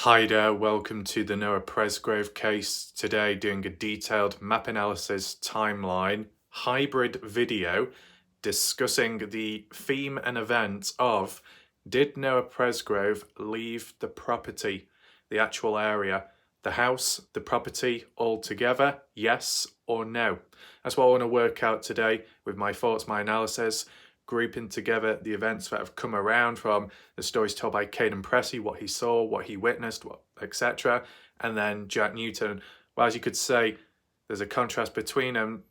Hi there, welcome to the Noah Presgrove case. Today doing a detailed map analysis timeline hybrid video discussing the theme and events of did Noah Presgrove leave the property, the actual area, the house, the property altogether, yes or no? That's what I want to work out today with my thoughts, my analysis, grouping together the events that have come around from the stories told by Caden Pressey, what he saw, what he witnessed, etc. And then Jack Newton. Well, as you could say, there's a contrast between them.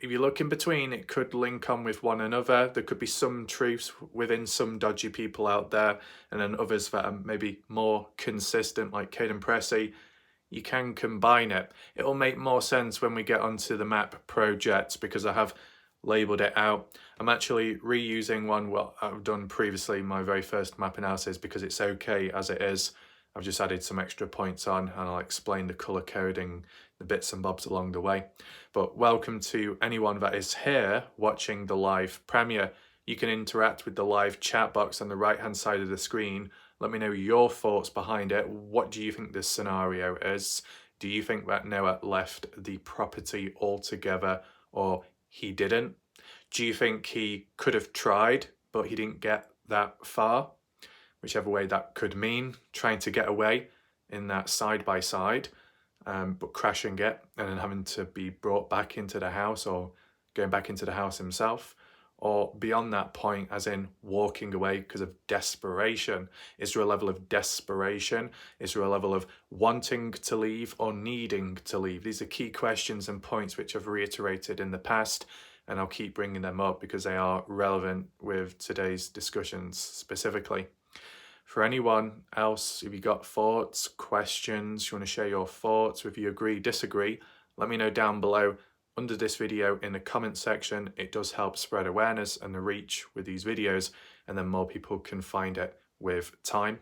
If you look in between, it could link on with one another. There could be some truths within some dodgy people out there, and then others that are maybe more consistent, like Caden Pressey. You can combine it. It'll make more sense when we get onto the map project because I have labeled it out. I'm actually reusing one what I've done previously, my very first map analysis, because it's okay as it is. I've just added some extra points on and I'll explain the colour coding, the bits and bobs along the way. But welcome to anyone that is here watching the live premiere. You can interact with the live chat box on the right hand side of the screen. Let me know your thoughts behind it. What do you think this scenario is? Do you think that Noah left the property altogether or he didn't? Do you think he could have tried, but he didn't get that far? Whichever way that could mean, trying to get away in that side by side, but crashing it and then having to be brought back into the house or going back into the house himself, or beyond that point, as in walking away because of desperation. Is there a level of desperation? Is there a level of wanting to leave or needing to leave? These are key questions and points which I've reiterated in the past, and I'll keep bringing them up because they are relevant with today's discussions specifically. For anyone else, if you got thoughts, questions, you want to share your thoughts, if you agree, disagree, let me know down below under this video in the comment section. It does help spread awareness and the reach with these videos, and then more people can find it with time.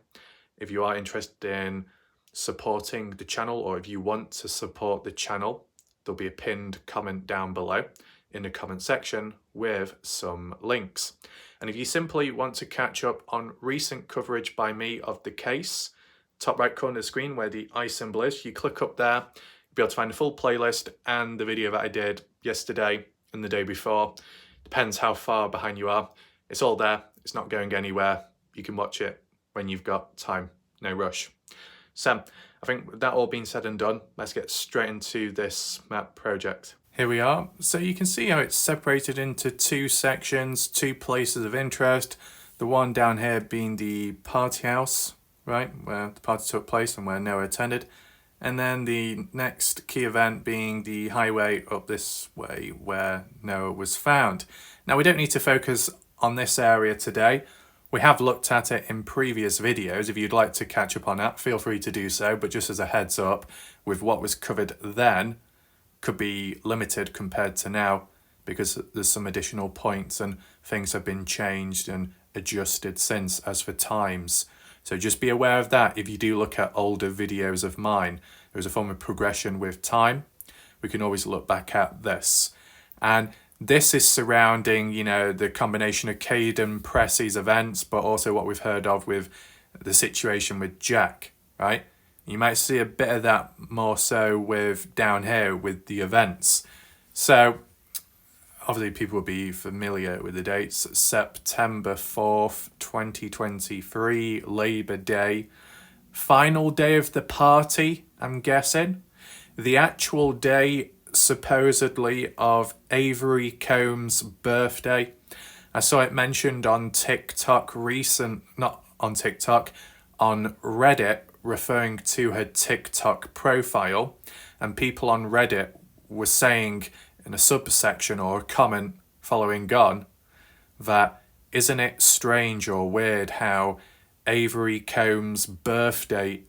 If you are interested in supporting the channel, or if you want to support the channel, there'll be a pinned comment down below in the comment section with some links. And if you simply want to catch up on recent coverage by me of the case, top right corner of the screen where the eye symbol is, you click up there, you'll be able to find the full playlist and the video that I did yesterday and the day before. Depends how far behind you are. It's all there. It's not going anywhere. You can watch it when you've got time. No rush. So I think with that all being said and done, let's get straight into this map project. Here we are. So you can see how it's separated into two sections, two places of interest. The one down here being the party house, right, where the party took place and where Noah attended. And then the next key event being the highway up this way where Noah was found. Now, we don't need to focus on this area today. We have looked at it in previous videos. If you'd like to catch up on that, feel free to do so. But just as a heads up, with what was covered then, could be limited compared to now because there's some additional points and things have been changed and adjusted since as for times. So just be aware of that. If you do look at older videos of mine, there's a form of progression with time. We can always look back at this. And this is surrounding, the combination of Caden Pressey's events, but also what we've heard of with the situation with Jack, right? You might see a bit of that more so with down here with the events. So obviously people will be familiar with the dates. September 4th, 2023, Labour Day. Final day of the party, I'm guessing. The actual day supposedly of Avery Combs' birthday. I saw it mentioned on TikTok on Reddit, referring to her TikTok profile, and people on Reddit were saying in a subsection or a comment following on that isn't it strange or weird how Avery Combs' birthday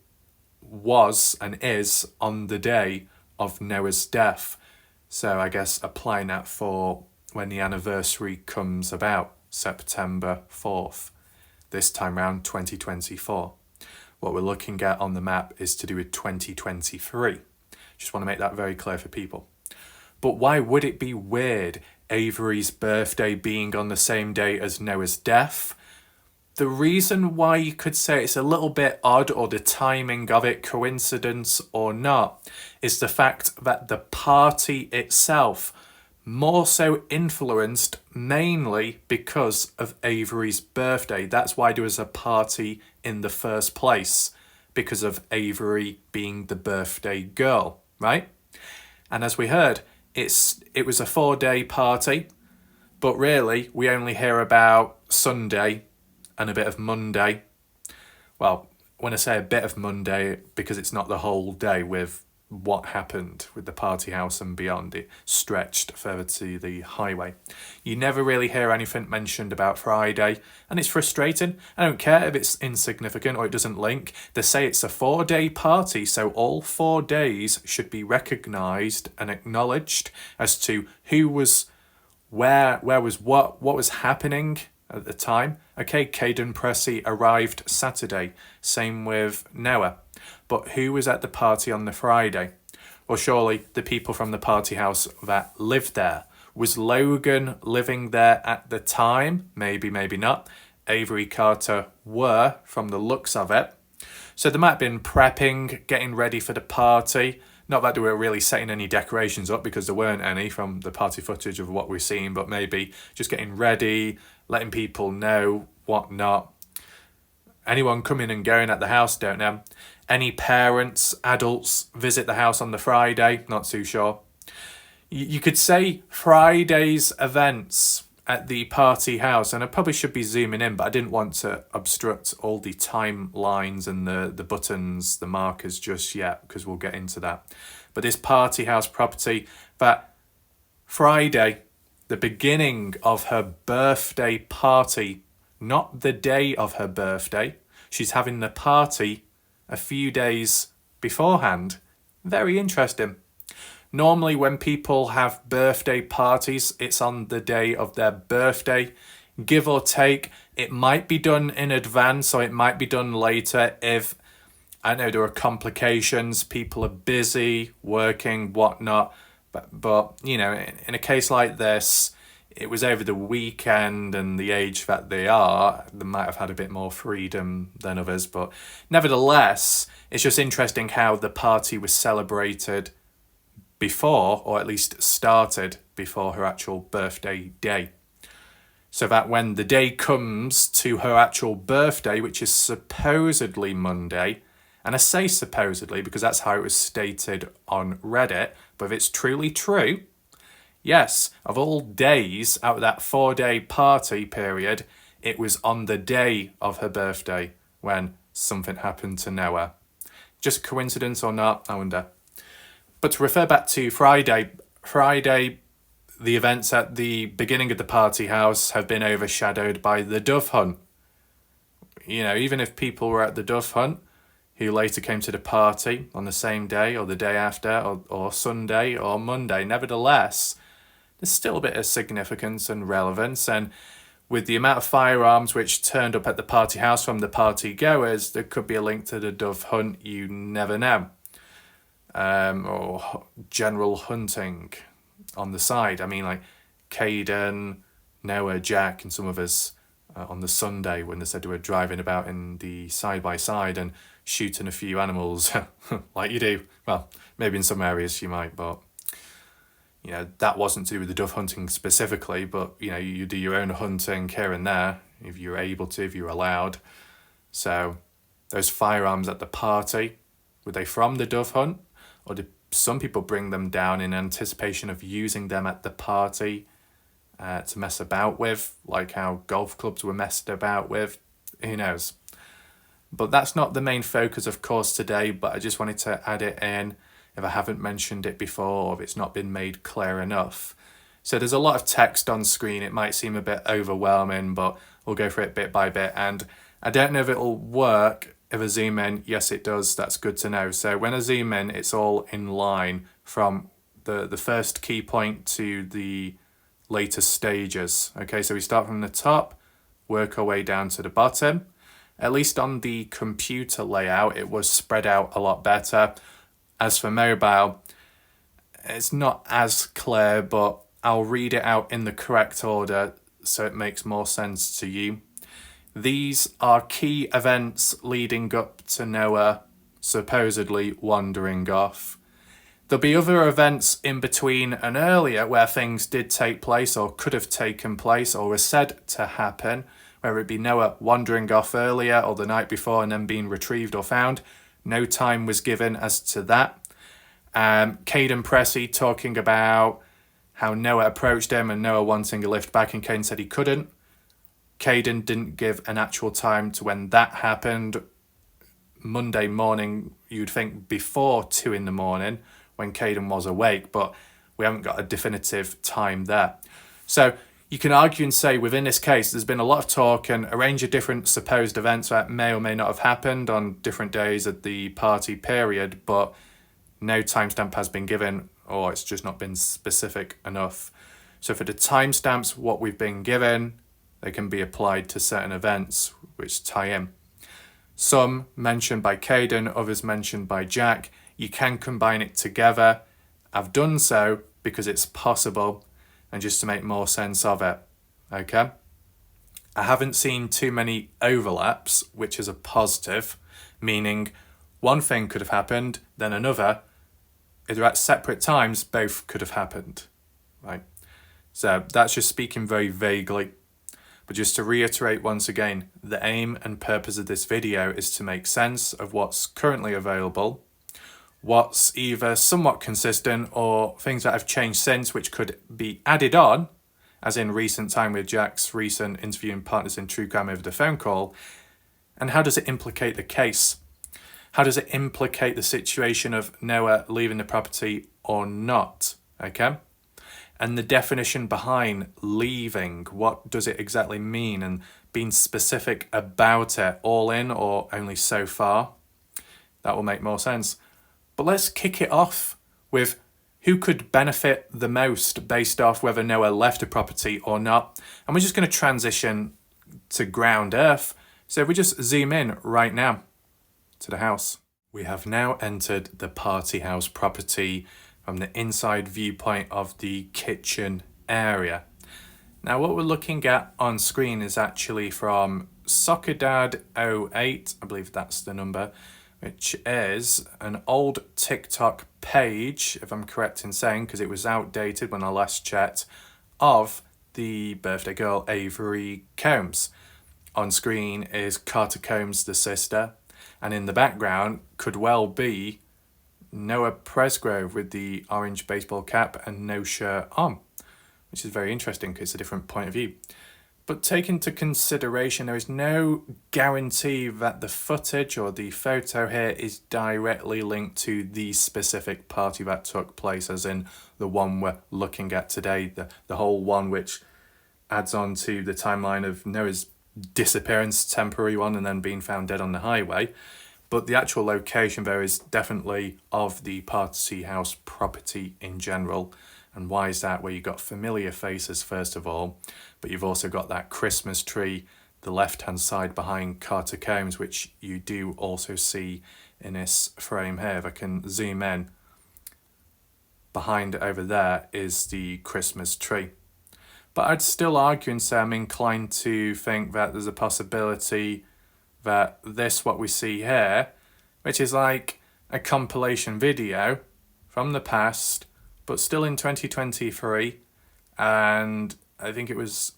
was and is on the day of Noah's death. So I guess applying that for when the anniversary comes about, September 4th, this time around 2024. What we're looking at on the map is to do with 2023. Just want to make that very clear for people. But why would it be weird Avery's birthday being on the same day as Noah's death? The reason why you could say it's a little bit odd, or the timing of it, coincidence or not, is the fact that the party itself more so influenced mainly because of Avery's birthday. That's why there was a party in the first place, because of Avery being the birthday girl, right? And as we heard, it was a 4-day party, but really we only hear about Sunday and a bit of Monday. Well, when I say a bit of Monday, because it's not the whole day with what happened with the party house and beyond. It stretched further to the highway. You never really hear anything mentioned about Friday, and it's frustrating. I don't care if it's insignificant or it doesn't link. They say it's a 4-day party, so all 4 days should be recognised and acknowledged as to who was where was what was happening at the time. Okay, Caden Pressey arrived Saturday, same with Noah. But who was at the party on the Friday? Well, surely the people from the party house that lived there. Was Logan living there at the time? Maybe, maybe not. Avery Carter were, from the looks of it. So they might have been prepping, getting ready for the party. Not that they were really setting any decorations up, because there weren't any from the party footage of what we've seen, but maybe just getting ready, letting people know, whatnot. Anyone coming and going at the house, don't know. Any parents, adults visit the house on the Friday? Not too sure. You could say Friday's events at the party house, and I probably should be zooming in, but I didn't want to obstruct all the timelines and the buttons, the markers just yet, because we'll get into that. But this party house property, that Friday, the beginning of her birthday party, not the day of her birthday. She's having the party a few days beforehand. Very interesting. Normally when people have birthday parties, it's on the day of their birthday. Give or take, it might be done in advance or it might be done later if, I know there are complications, people are busy, working, whatnot. But you know, in a case like this, it was over the weekend, and the age that they might have had a bit more freedom than others. But nevertheless, it's just interesting how the party was celebrated before, or at least started before her actual birthday day. So that when the day comes to her actual birthday, which is supposedly Monday, and I say supposedly because that's how it was stated on Reddit, but if it's truly true, yes, of all days out of that 4-day party period, it was on the day of her birthday when something happened to Noah. Just coincidence or not, I wonder. But to refer back to Friday, the events at the beginning of the party house have been overshadowed by the dove hunt. You know, even if people were at the dove hunt, who later came to the party on the same day or the day after or Sunday or Monday, nevertheless, there's still a bit of significance and relevance. And with the amount of firearms which turned up at the party house from the party goers, there could be a link to the dove hunt, you never know. Or general hunting on the side. I mean, like Caden, Noah, Jack, and some of us on the Sunday when they said they were driving about in the side-by-side and shooting a few animals, like you do. Well, maybe in some areas you might, but you know, that wasn't to do with the dove hunting specifically, but you know, you do your own hunting here and there if you're able to, if you're allowed. So those firearms at the party, were they from the dove hunt, or did some people bring them down in anticipation of using them at the party to mess about with, like how golf clubs were messed about with? Who knows? But that's not the main focus, of course, today, but I just wanted to add it in if I haven't mentioned it before, or if it's not been made clear enough. So there's a lot of text on screen. It might seem a bit overwhelming, but we'll go through it bit by bit. And I don't know if it'll work if I zoom in. Yes, it does. That's good to know. So when I zoom in, it's all in line from the first key point to the later stages. Okay, so we start from the top, work our way down to the bottom. At least on the computer layout, it was spread out a lot better. As for mobile, it's not as clear, but I'll read it out in the correct order so it makes more sense to you. These are key events leading up to Noah supposedly wandering off. There'll be other events in between and earlier where things did take place or could have taken place or were said to happen, whether it be Noah wandering off earlier or the night before and then being retrieved or found. No time was given as to that. Caden Pressey talking about how Noah approached him and Noah wanting a lift back, and Caden said he couldn't. Caden didn't give an actual time to when that happened. Monday morning, you'd think before 2 a.m, when Caden was awake, but we haven't got a definitive time there. So you can argue and say within this case, there's been a lot of talk and a range of different supposed events that may or may not have happened on different days of the party period, but no timestamp has been given, or it's just not been specific enough. So for the timestamps, what we've been given, they can be applied to certain events which tie in. Some mentioned by Caden, others mentioned by Jack. You can combine it together. I've done so because it's possible and just to make more sense of it. Okay? I haven't seen too many overlaps, which is a positive, meaning one thing could have happened, then another. Either at separate times, both could have happened. Right? So that's just speaking very vaguely. But just to reiterate once again, the aim and purpose of this video is to make sense of what's currently available, what's either somewhat consistent or things that have changed since which could be added on, as in recent time with Jack's recent interviewing partners in True Crime over the phone call, and how does it implicate the case? How does it implicate the situation of Noah leaving the property or not? Okay? And the definition behind leaving, what does it exactly mean, and being specific about it, all in or only so far? That will make more sense. But let's kick it off with who could benefit the most based off whether Noah left a property or not. And we're just going to transition to ground earth. So if we just zoom in right now to the house. We have now entered the party house property from the inside viewpoint of the kitchen area. Now what we're looking at on screen is actually from SoccerDad08, I believe that's the number, which is an old TikTok page, if I'm correct in saying, because it was outdated when I last checked, of the birthday girl Avery Combs. On screen is Carter Combs, the sister, and in the background could well be Noah Presgrove with the orange baseball cap and no shirt on, which is very interesting because it's a different point of view. But take into consideration, there is no guarantee that the footage or the photo here is directly linked to the specific party that took place, as in the one we're looking at today, the whole one which adds on to the timeline of Noah's disappearance, temporary one, and then being found dead on the highway. But the actual location there is definitely of the party house property in general. And why is that? Well, you've got familiar faces first of all, but you've also got that Christmas tree, the left-hand side behind Carter Combs, which you do also see in this frame here. If I can zoom in, behind over there is the Christmas tree. But I'd still argue and say I'm inclined to think that there's a possibility that this, what we see here, which is like a compilation video from the past, but still in 2023, and I think it was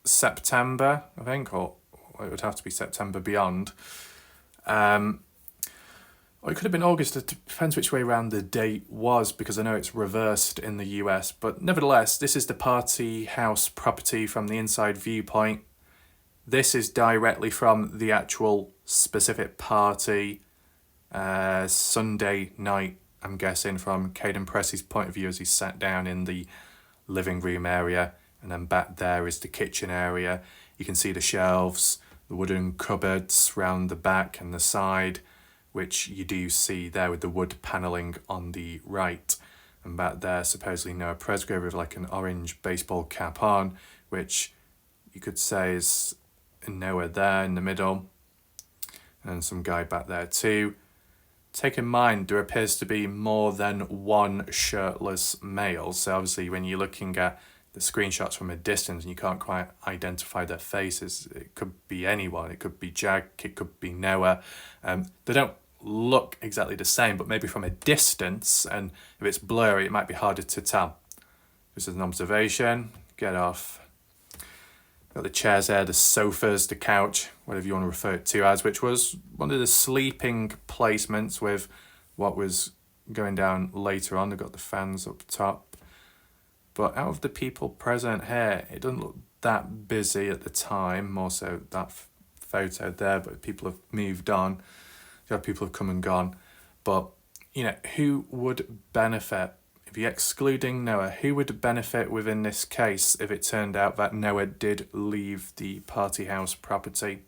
September, I think, or it would have to be September beyond. Or it could have been August, it depends which way around the date was, because I know it's reversed in the US, but nevertheless, this is the party house property from the inside viewpoint. This is directly from the actual specific party, Sunday night, I'm guessing, from Caden Pressey's point of view as he sat down in the living room area, and then back there is the kitchen area. You can see the shelves, the wooden cupboards round the back and the side, which you do see there with the wood panelling on the right. And back there, supposedly Noah Presgrove with like an orange baseball cap on, which you could say is Noah there in the middle, and some guy back there too. Take in mind, there appears to be more than one shirtless male. So obviously when you're looking at the screenshots from a distance and you can't quite identify their faces. It could be anyone. It could be Jack. It could be Noah. They don't look exactly the same, but maybe from a distance, and if it's blurry, it might be harder to tell. Just as an observation, get off. Got the chairs there, the sofas, the couch, whatever you want to refer it to as, which was one of the sleeping placements with what was going down later on. They've got the fans up top. But out of the people present here, it doesn't look that busy at the time, more so that photo there, but people have moved on. People have come and gone. But, who would benefit? If you're excluding Noah, who would benefit within this case if it turned out that Noah did leave the party house property?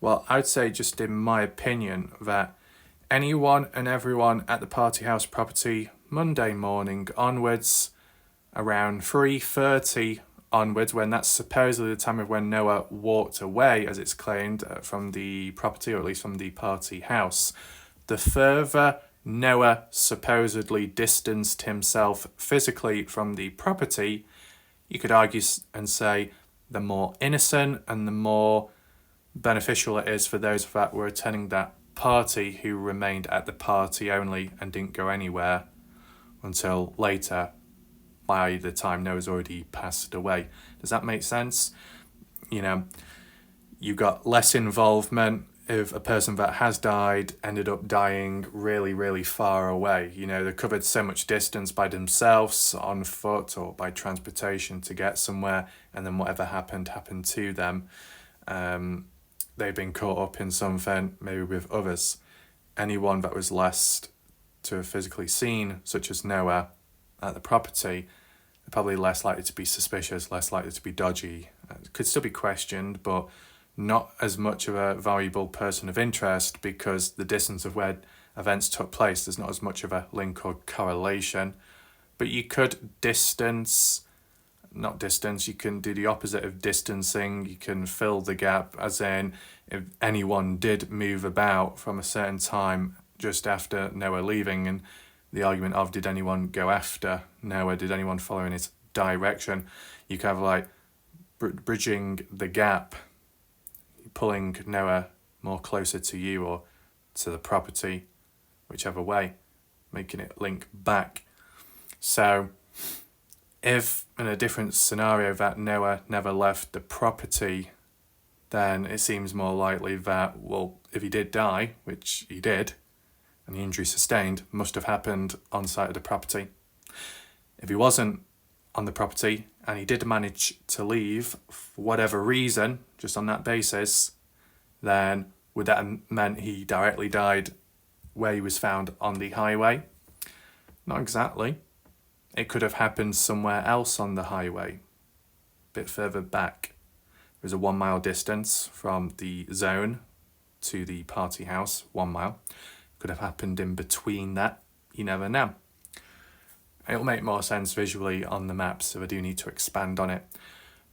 Well, I'd say, just in my opinion, that anyone and everyone at the party house property, Monday morning onwards, around 3:30 onwards, when that's supposedly the time of when Noah walked away, as it's claimed, from the property, or at least from the party house, the further Noah supposedly distanced himself physically from the property, you could argue and say the more innocent and the more beneficial it is for those that were attending that party, who remained at the party only and didn't go anywhere until later, by the time Noah's already passed away. Does that make sense? You've got less involvement if a person that has died ended up dying really, really far away. They covered so much distance by themselves, on foot or by transportation to get somewhere, and then whatever happened to them. They've been caught up in something, maybe with others. Anyone that was less to have physically seen, such as Noah, at the property, they're probably less likely to be suspicious, less likely to be dodgy. Could still be questioned, but not as much of a valuable person of interest, because the distance of where events took place, there's not as much of a link or correlation. But you could you can do the opposite of distancing. You can fill the gap, as in, if anyone did move about from a certain time just after Noah leaving, and the argument of, did anyone go after Noah, did anyone follow in his direction, you can have bridging the gap, pulling Noah more closer to you or to the property, whichever way, making it link back. So if in a different scenario that Noah never left the property, then it seems more likely that, well, if he did die, which he did, and the injury sustained must have happened on site of the property. If he wasn't on the property and he did manage to leave for whatever reason, just on that basis, then would that have meant he directly died where he was found on the highway? Not exactly. It could have happened somewhere else on the highway, a bit further back. There's a 1 mile distance from the zone to the party house, 1 mile. Could have happened in between that, you never know. It'll make more sense visually on the maps, so I do need to expand on it.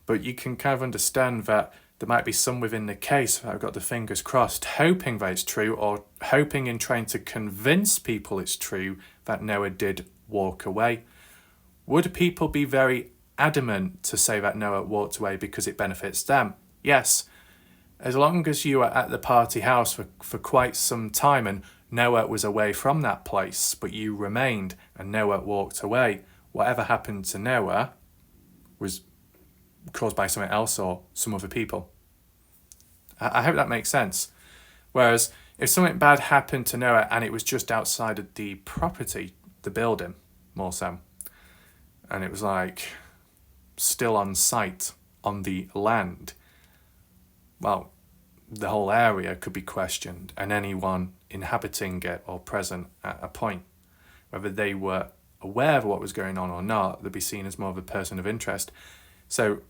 But you can kind of understand that there might be some within the case that I've got the fingers crossed, hoping that it's true, or hoping and trying to convince people it's true that Noah did walk away. Would people be very adamant to say that Noah walked away because it benefits them? Yes. As long as you were at the party house for quite some time and Noah was away from that place, but you remained and Noah walked away, whatever happened to Noah was caused by something else or some other people. I hope that makes sense. Whereas if something bad happened to Noah and it was just outside of the property, the building, more so, and it was still on site on the land, well, the whole area could be questioned, and anyone inhabiting it or present at a point, whether they were aware of what was going on or not, they'd be seen as more of a person of interest. So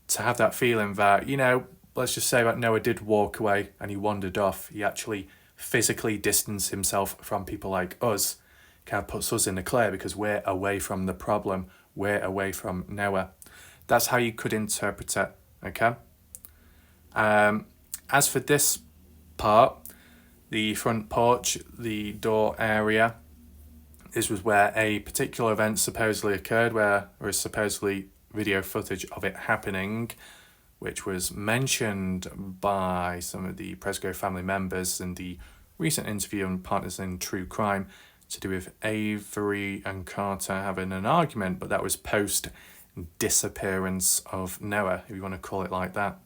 to have that feeling that, let's just say that Noah did walk away and he wandered off, he actually physically distanced himself from people like us, kind of puts us in the clear because we're away from the problem, we're away from Noah. That's how you could interpret it, okay? As for this part, the front porch, the door area, this was where a particular event supposedly occurred, where there was supposedly video footage of it happening, which was mentioned by some of the Presgrove family members in the recent interview on Partners in True Crime, to do with Avery and Carter having an argument, but that was post disappearance of Noah, if you want to call it like that.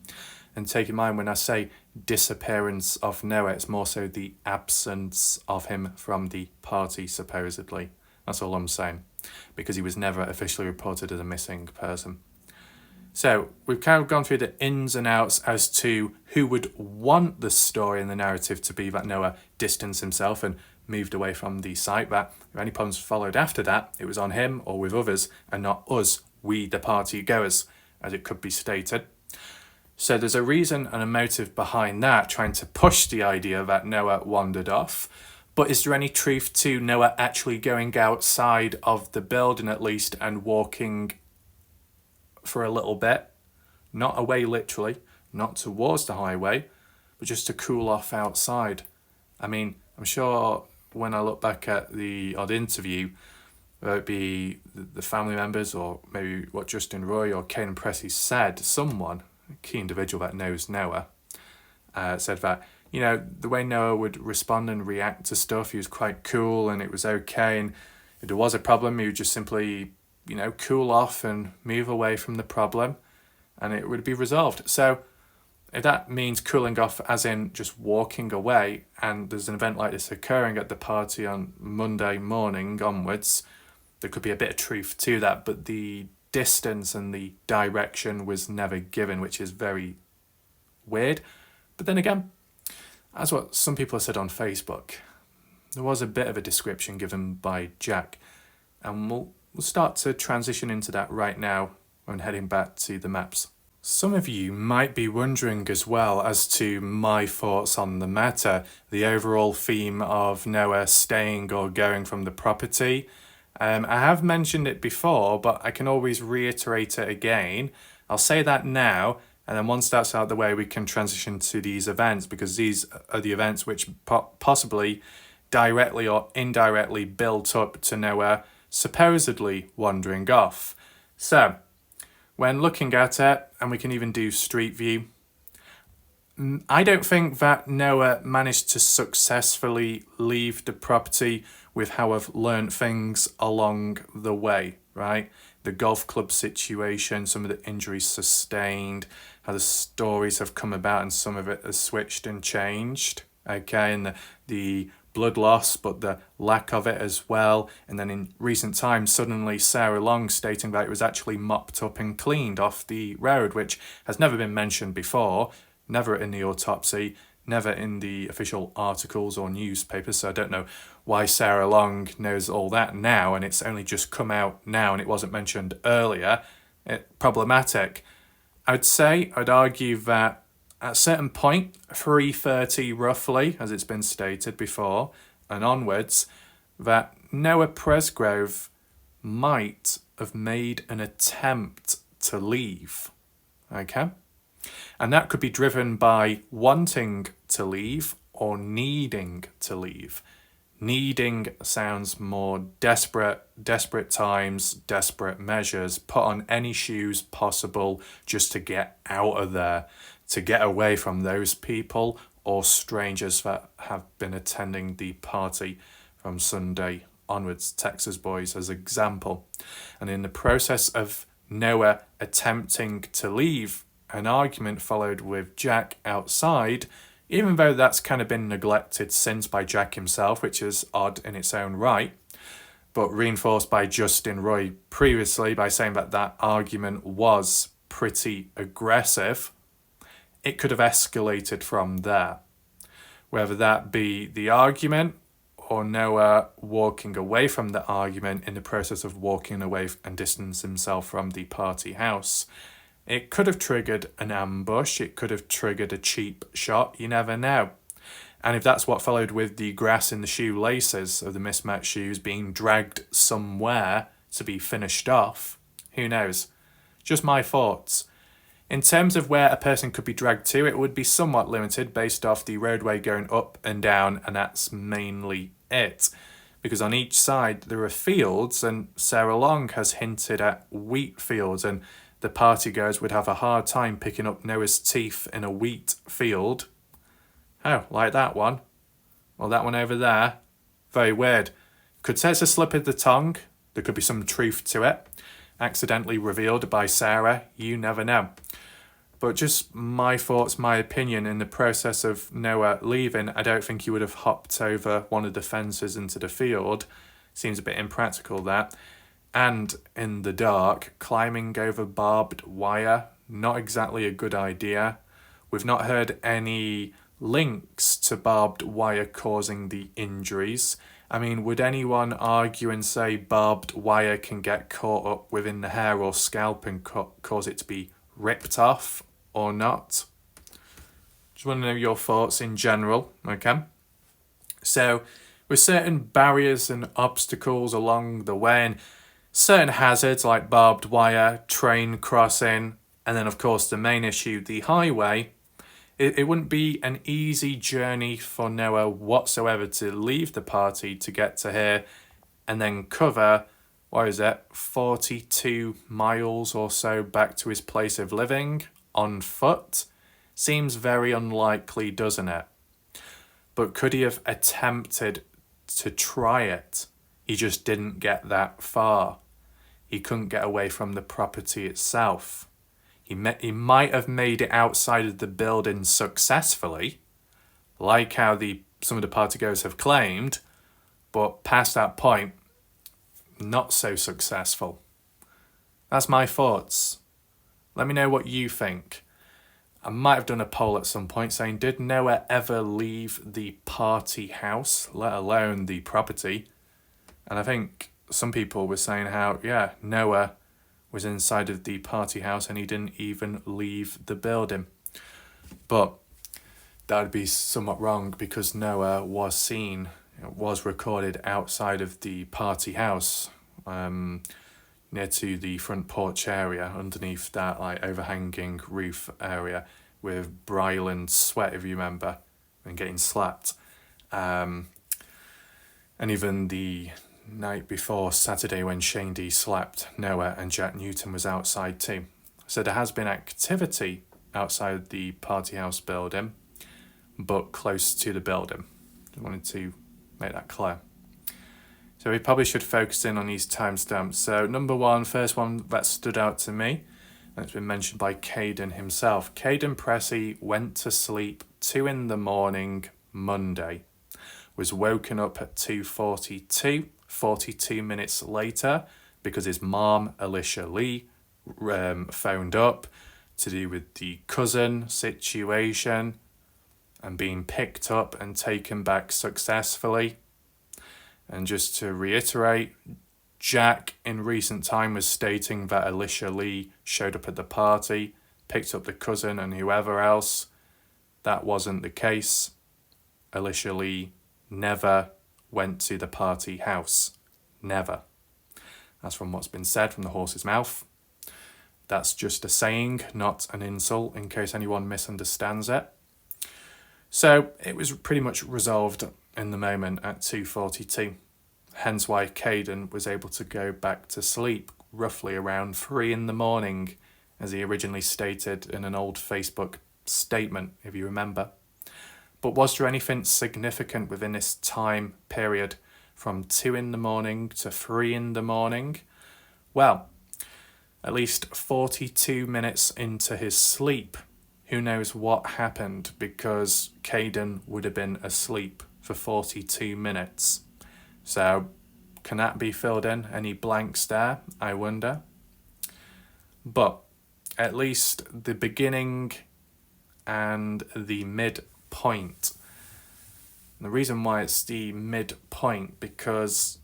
And take in mind, when I say disappearance of Noah, it's more so the absence of him from the party, supposedly. That's all I'm saying, because he was never officially reported as a missing person. So we've kind of gone through the ins and outs as to who would want the story and the narrative to be that Noah distanced himself and moved away from the site, that if any problems followed after that, it was on him or with others and not us, we the party goers, as it could be stated. So there's a reason and a motive behind that, trying to push the idea that Noah wandered off. But is there any truth to Noah actually going outside of the building at least and walking for a little bit? Not away literally, not towards the highway, but just to cool off outside. I mean, I'm sure when I look back at the odd interview, whether it be the family members or maybe what Justin Roy or Kane Pressey said, someone, a key individual that knows Noah, said that, you know, the way Noah would respond and react to stuff, he was quite cool and it was okay. And if there was a problem, he would just simply, you know, cool off and move away from the problem and it would be resolved. So if that means cooling off as in just walking away, and there's an event like this occurring at the party on Monday morning onwards, there could be a bit of truth to that, but the distance and the direction was never given, which is very weird. But then again, that's what some people have said on Facebook. There was a bit of a description given by Jack, and we'll start to transition into that right now when heading back to the maps. Some of you might be wondering as well as to my thoughts on the matter, the overall theme of Noah staying or going from the property. I have mentioned it before, but I can always reiterate it again. I'll say that now, and then once that's out of the way, we can transition to these events, because these are the events which possibly directly or indirectly built up to Noah supposedly wandering off. So, when looking at it, and we can even do street view, I don't think that Noah managed to successfully leave the property with how I've learned things along the way, right? The golf club situation, some of the injuries sustained, how the stories have come about and some of it has switched and changed, okay? And the blood loss, but the lack of it as well. And then in recent times, suddenly Sarah Long stating that it was actually mopped up and cleaned off the road, which has never been mentioned before, never in the autopsy, never in the official articles or newspapers. So I don't know why Sarah Long knows all that now, and it's only just come out now and it wasn't mentioned earlier. Problematic. I'd argue that at a certain point, 3:30 roughly, as it's been stated before, and onwards, that Noah Presgrove might have made an attempt to leave, okay? And that could be driven by wanting to leave or needing to leave. Needing sounds more desperate times, desperate measures, put on any shoes possible just to get out of there, to get away from those people or strangers that have been attending the party from Sunday onwards, Texas boys as example. And in the process of Noah attempting to leave, an argument followed with Jack outside, even though that's kind of been neglected since by Jack himself, which is odd in its own right, but reinforced by Justin Roy previously by saying that that argument was pretty aggressive. It could have escalated from there, whether that be the argument or Noah walking away from the argument in the process of walking away and distance himself from the party house. It could have triggered an ambush, it could have triggered a cheap shot, you never know. And if that's what followed with the grass in the shoelaces of the mismatched shoes being dragged somewhere to be finished off, who knows? Just my thoughts. In terms of where a person could be dragged to, it would be somewhat limited based off the roadway going up and down, and that's mainly it. because on each side there are fields, and Sarah Long has hinted at wheat fields, and the partygoers would have a hard time picking up Noah's teeth in a wheat field. Oh, like that one. Or that one over there. Very weird. Could say it's a slip of the tongue. There could be some truth to it. Accidentally revealed by Sarah. You never know. But just my thoughts, my opinion, in the process of Noah leaving, I don't think he would have hopped over one of the fences into the field. Seems a bit impractical, that. And in the dark, climbing over barbed wire, not exactly a good idea. We've not heard any links to barbed wire causing the injuries. I mean, would anyone argue and say barbed wire can get caught up within the hair or scalp and cause it to be ripped off or not? Just want to know your thoughts in general, okay? So, with certain barriers and obstacles along the way, and certain hazards like barbed wire, train crossing, and then of course the main issue, the highway, it wouldn't be an easy journey for Noah whatsoever to leave the party to get to here and then cover, 42 miles or so back to his place of living on foot? Seems very unlikely, doesn't it? But could he have attempted to try it? He just didn't get that far. He couldn't get away from the property itself. He might have made it outside of the building successfully, like how some of the partygoers have claimed, but past that point, not so successful. That's my thoughts. Let me know what you think. I might have done a poll at some point saying, did Noah ever leave the party house, let alone the property? And I think some people were saying how, Noah was inside of the party house and he didn't even leave the building. But that would be somewhat wrong, because Noah was seen, was recorded outside of the party house, near to the front porch area, underneath that overhanging roof area, with Bryland Sweat, if you remember, and getting slapped. And even the night before, Saturday, when Shane D slapped Noah, and Jack Newton was outside too. So there has been activity outside the party house building, but close to the building. I wanted to make that clear. So we probably should focus in on these timestamps. So number one, first one that stood out to me, and it's been mentioned by Caden himself. Caden Pressey went to sleep 2 a.m. Monday, was woken up at 2:42, 42 minutes later, because his mom, Alicia Lee, phoned up to do with the cousin situation and being picked up and taken back successfully. And just to reiterate, Jack in recent time was stating that Alicia Lee showed up at the party, picked up the cousin and whoever else. That wasn't the case. Alicia Lee never went to the party house. Never. That's from what's been said from the horse's mouth. That's just a saying, not an insult, in case anyone misunderstands it. So it was pretty much resolved in the moment at 2:42. Hence why Caden was able to go back to sleep roughly around 3 a.m, as he originally stated in an old Facebook statement, if you remember. But was there anything significant within this time period from 2 a.m. to 3 a.m? Well, at least 42 minutes into his sleep, who knows what happened, because Caden would have been asleep for 42 minutes. So, can that be filled in? Any blanks there, I wonder? But at least the beginning and the midpoint. The reason why it's the midpoint, because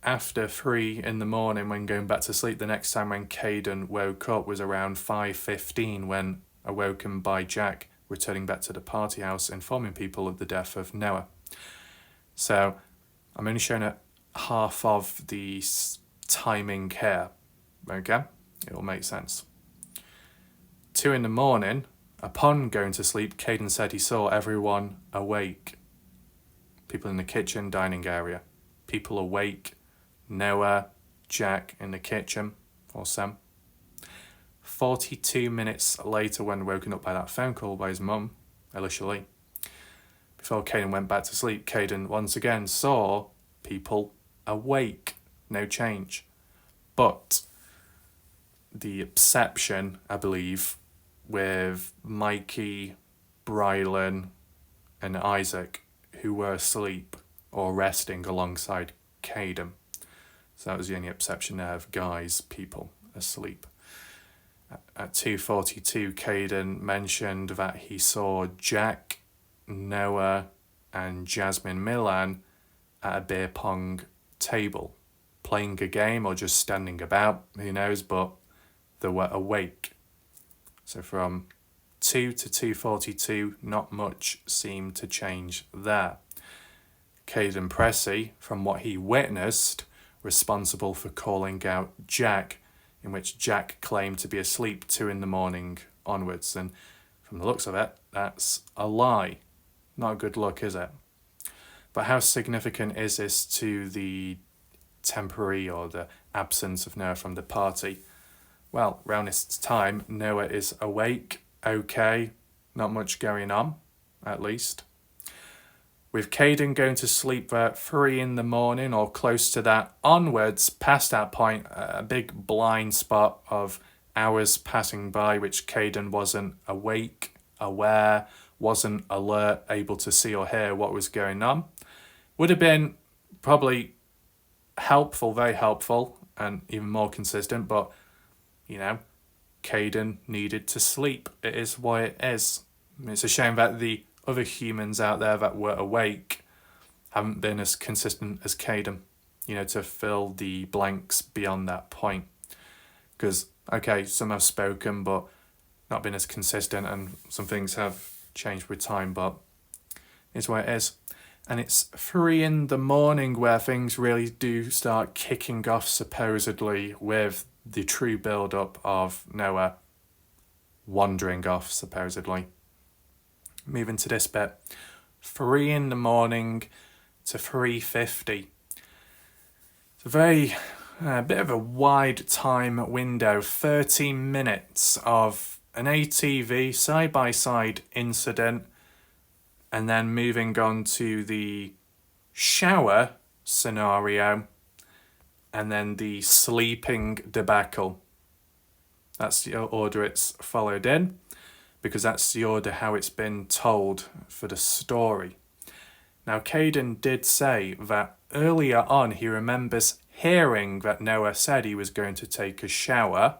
after 3 a.m, when going back to sleep, the next time when Caden woke up was around 5:15, when awoken by Jack returning back to the party house, informing people of the death of Noah. So I'm only showing it half of the timing here, okay? It will make sense. 2 a.m, upon going to sleep, Caden said he saw everyone awake. People in the kitchen, dining area, people awake. Noah, Jack in the kitchen, or Sam. 42 minutes later, when woken up by that phone call by his mum, Alicia Lee. Before Caden went back to sleep, Caden once again saw people awake. No change. But the exception, I believe, with Mikey, Brylan, and Isaac, who were asleep or resting alongside Caden. So that was the only exception there of guys, people asleep. At 2:42, Caden mentioned that he saw Jack, Noah, and Jasmine Milan at a beer pong table, playing a game or just standing about, who knows, but they were awake. So from 2 to 2:42, not much seemed to change there. Caden Pressey, from what he witnessed, responsible for calling out Jack, in which Jack claimed to be asleep 2 a.m. onwards. And from the looks of it, that's a lie. Not a good look, is it? But how significant is this to the temporary or the absence of Noah from the party? Well, around this time, Noah is awake, okay, not much going on, at least. With Caden going to sleep at 3 a.m. or close to that onwards, past that point, a big blind spot of hours passing by, which Caden wasn't awake, aware, wasn't alert, able to see or hear what was going on. Would have been probably helpful, very helpful, and even more consistent, but, you know, Caden needed to sleep. It is why it is. It's a shame that the other humans out there that were awake haven't been as consistent as Caden, you know, to fill the blanks beyond that point. Because, okay, some have spoken, but not been as consistent, and some things have changed with time, but it's why it is. And it's 3 a.m. where things really do start kicking off, supposedly, with the true build-up of Noah wandering off, supposedly. Moving to this bit, 3 a.m. to 3:50. It's a very bit of a wide time window, 13 minutes of an ATV side-by-side incident, and then moving on to the shower scenario, and then the sleeping debacle. That's the order it's followed in, because that's the order how it's been told for the story. Now, Caden did say that earlier on he remembers hearing that Noah said he was going to take a shower,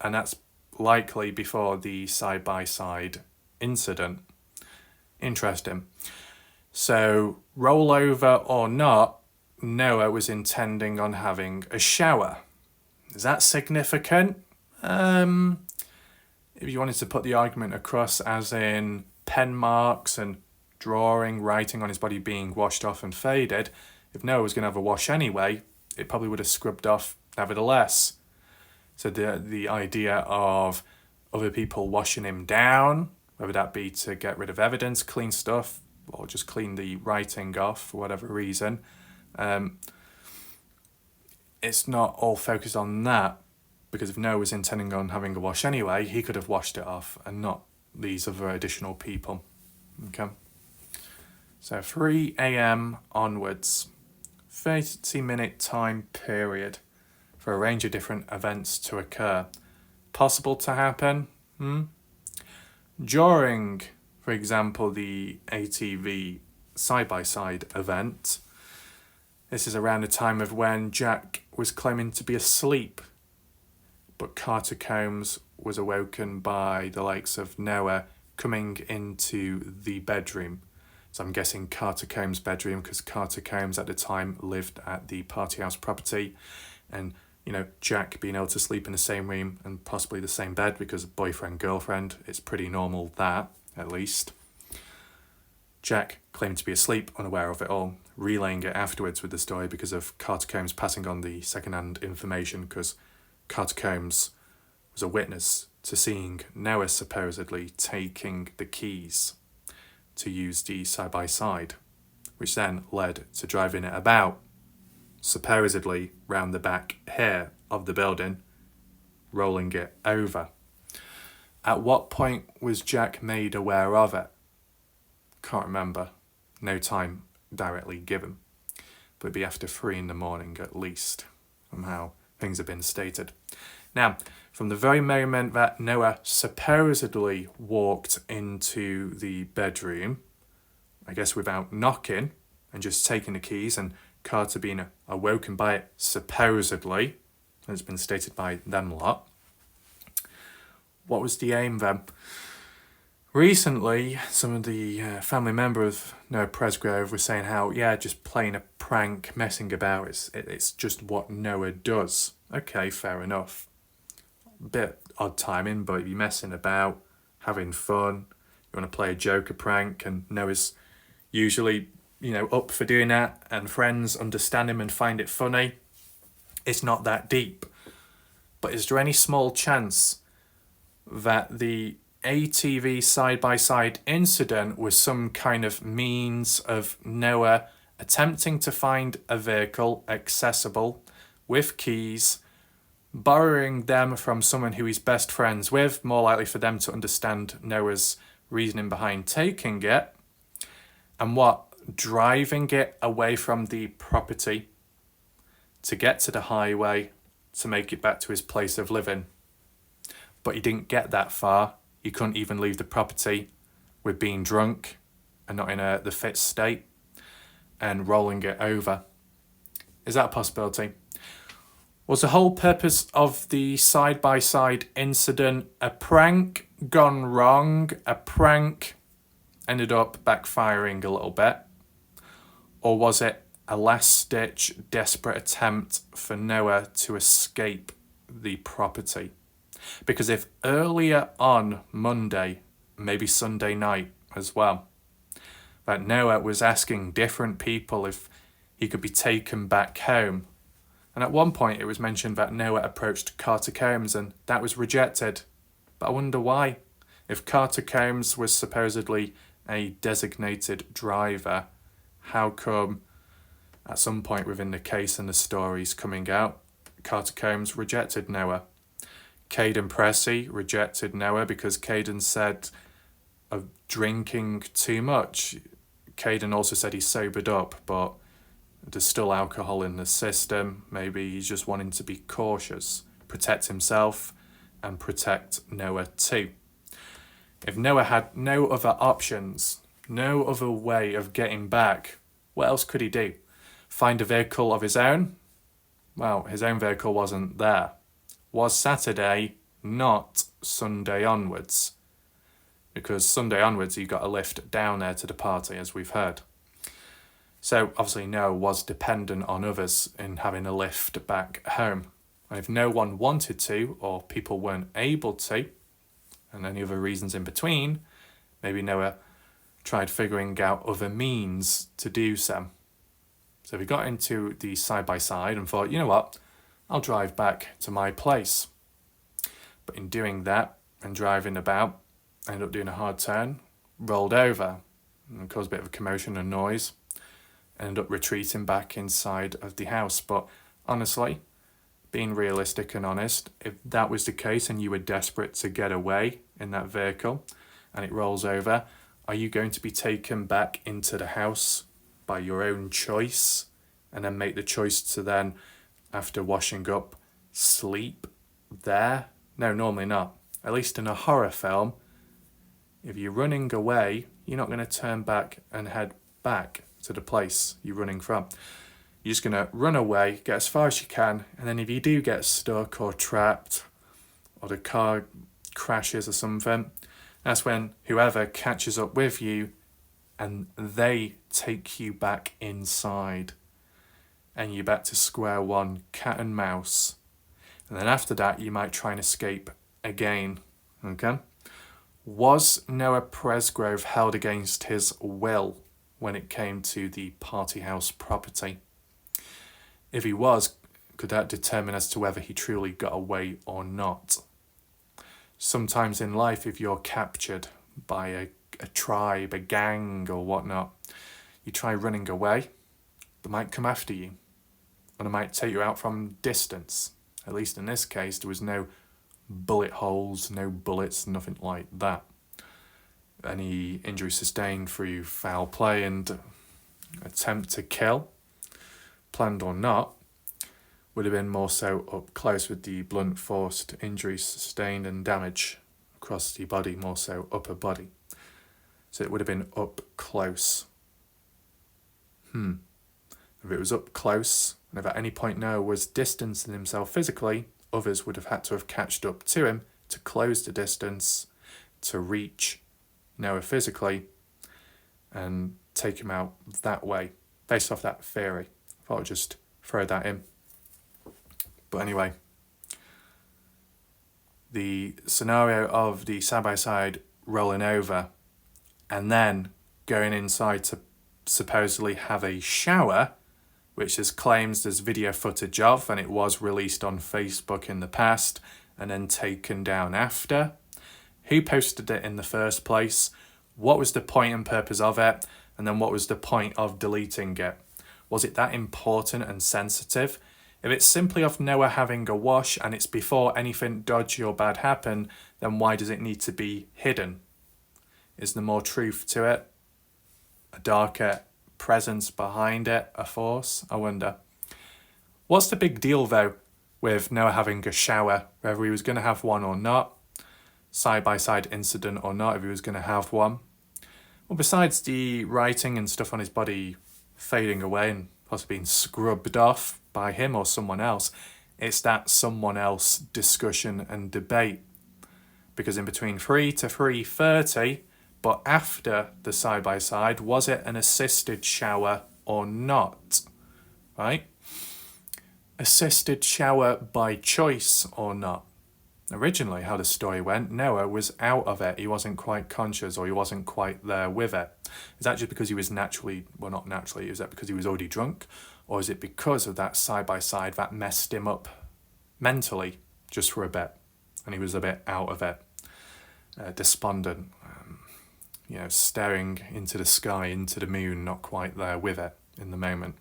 and that's likely before the side-by-side incident. Interesting. So, rollover or not, Noah was intending on having a shower. Is that significant? If you wanted to put the argument across as in pen marks and drawing, writing on his body being washed off and faded, if Noah was going to have a wash anyway, it probably would have scrubbed off nevertheless. So the idea of other people washing him down, whether that be to get rid of evidence, clean stuff, or just clean the writing off for whatever reason, it's not all focused on that, because if Noah was intending on having a wash anyway, he could have washed it off and not these other additional people. Okay. So 3 a.m. onwards, 30-minute time period for a range of different events to occur. Possible to happen? During, for example, the ATV side-by-side event, this is around the time of when Jack was claiming to be asleep, but Carter Combs was awoken by the likes of Noah coming into the bedroom. So I'm guessing Carter Combs' bedroom, because Carter Combs at the time lived at the party house property, and, you know, Jack being able to sleep in the same room and possibly the same bed because boyfriend, girlfriend, it's pretty normal that, at least. Jack claimed to be asleep, unaware of it all, relaying it afterwards with the story because of Carter Combs passing on the second-hand information, because Carter Combs was a witness to seeing Noah supposedly taking the keys to use the side-by-side, which then led to driving it about, supposedly round the back here of the building, rolling it over. At what point was Jack made aware of it? Can't remember. No time directly given. But it'd be after 3 a.m. at least, from how things have been stated. Now, from the very moment that Noah supposedly walked into the bedroom, I guess without knocking and just taking the keys, and Carter being awoken by it supposedly, as been stated by them lot, what was the aim then? Recently, some of the family members of Noah Presgrove were saying how, yeah, just playing a prank, messing about, it's just what Noah does. Okay, fair enough. Bit odd timing, but you're messing about, having fun, you want to play a joker prank, and Noah's usually, up for doing that, and friends understand him and find it funny. It's not that deep. But is there any small chance that the ATV side-by-side incident was some kind of means of Noah attempting to find a vehicle accessible with keys, borrowing them from someone who he's best friends with, more likely for them to understand Noah's reasoning behind taking it, and driving it away from the property to get to the highway to make it back to his place of living. But he didn't get that far. He couldn't even leave the property with being drunk and not in the fit state, and rolling it over. Is that a possibility? Was the whole purpose of the side-by-side incident a prank gone wrong? A prank ended up backfiring a little bit? Or was it a last-ditch, desperate attempt for Noah to escape the property? Because if earlier on Monday, maybe Sunday night as well, that Noah was asking different people if he could be taken back home, and at one point it was mentioned that Noah approached Carter Combs and that was rejected. But I wonder why. If Carter Combs was supposedly a designated driver, how come at some point within the case and the stories coming out, Carter Combs rejected Noah? Caden Pressey rejected Noah because Caden said of drinking too much. Caden also said he sobered up, but there's still alcohol in the system. Maybe he's just wanting to be cautious, protect himself and protect Noah too. If Noah had no other options, no other way of getting back, what else could he do? Find a vehicle of his own? Well, his own vehicle wasn't there. Was Saturday, not Sunday onwards. Because Sunday onwards, you got a lift down there to the party, as we've heard. So obviously Noah was dependent on others in having a lift back home. And if no one wanted to, or people weren't able to, and any other reasons in between, maybe Noah tried figuring out other means to do so. So he got into the side-by-side and thought, you know what, I'll drive back to my place. But in doing that and driving about, ended up doing a hard turn, rolled over, and caused a bit of a commotion and noise, ended up retreating back inside of the house. But honestly, being realistic and honest, if that was the case and you were desperate to get away in that vehicle and it rolls over, are you going to be taken back into the house by your own choice and then make the choice to then, after washing up, sleep there? No, normally not. At least in a horror film, if you're running away, you're not going to turn back and head back to the place you're running from. You're just going to run away, get as far as you can, and then if you do get stuck or trapped, or the car crashes or something, that's when whoever catches up with you and they take you back inside. And you're back to square one, cat and mouse. And then after that, you might try and escape again. Okay? Was Noah Presgrove held against his will when it came to the party house property? If he was, could that determine as to whether he truly got away or not? Sometimes in life, if you're captured by a tribe, a gang or whatnot, you try running away, they might come after you, or they might take you out from distance. At least in this case, there was no bullet holes, no bullets, nothing like that. Any injury sustained through foul play and attempt to kill, planned or not, would have been more so up close, with the blunt force injuries sustained and damage across the body, more so upper body. So it would have been up close. If it was up close, and if at any point Noah was distancing himself physically, others would have had to have catched up to him to close the distance, to reach Noah physically and take him out that way, based off that theory. I thought I'd just throw that in. But anyway, the scenario of the side-by-side rolling over and then going inside to supposedly have a shower, which is claims there's video footage of, and it was released on Facebook in the past and then taken down after. Who posted it in the first place? What was the point and purpose of it? And then what was the point of deleting it? Was it that important and sensitive? If it's simply of Noah having a wash and it's before anything dodgy or bad happened, then why does it need to be hidden? Is there more truth to it? A darker presence behind it? A force? I wonder. What's the big deal though with Noah having a shower, whether he was going to have one or not? Side-by-side incident or not, if he was going to have one? Well, besides the writing and stuff on his body fading away and possibly being scrubbed off by him or someone else, it's that someone else discussion and debate. Because in between 3 to 3:30, but after the side-by-side, was it an assisted shower or not? Right? Assisted shower by choice or not? Originally, how the story went, Noah was out of it. He wasn't quite conscious, or he wasn't quite there with it. Is that just because he was naturally, well, not naturally, is that because he was already drunk? Or is it because of that side-by-side that messed him up mentally just for a bit? And he was a bit out of it, despondent, staring into the sky, into the moon, not quite there with it in the moment.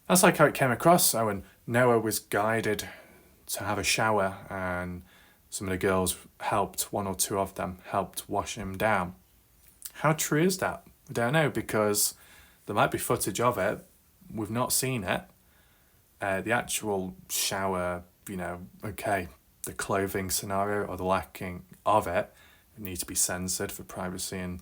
That's like how it came across. So when Noah was guided to have a shower and some of the girls helped, one or two of them helped wash him down. How true is that? I don't know, because there might be footage of it. We've not seen it. The actual shower, okay, the clothing scenario or the lacking of it needs to be censored for privacy and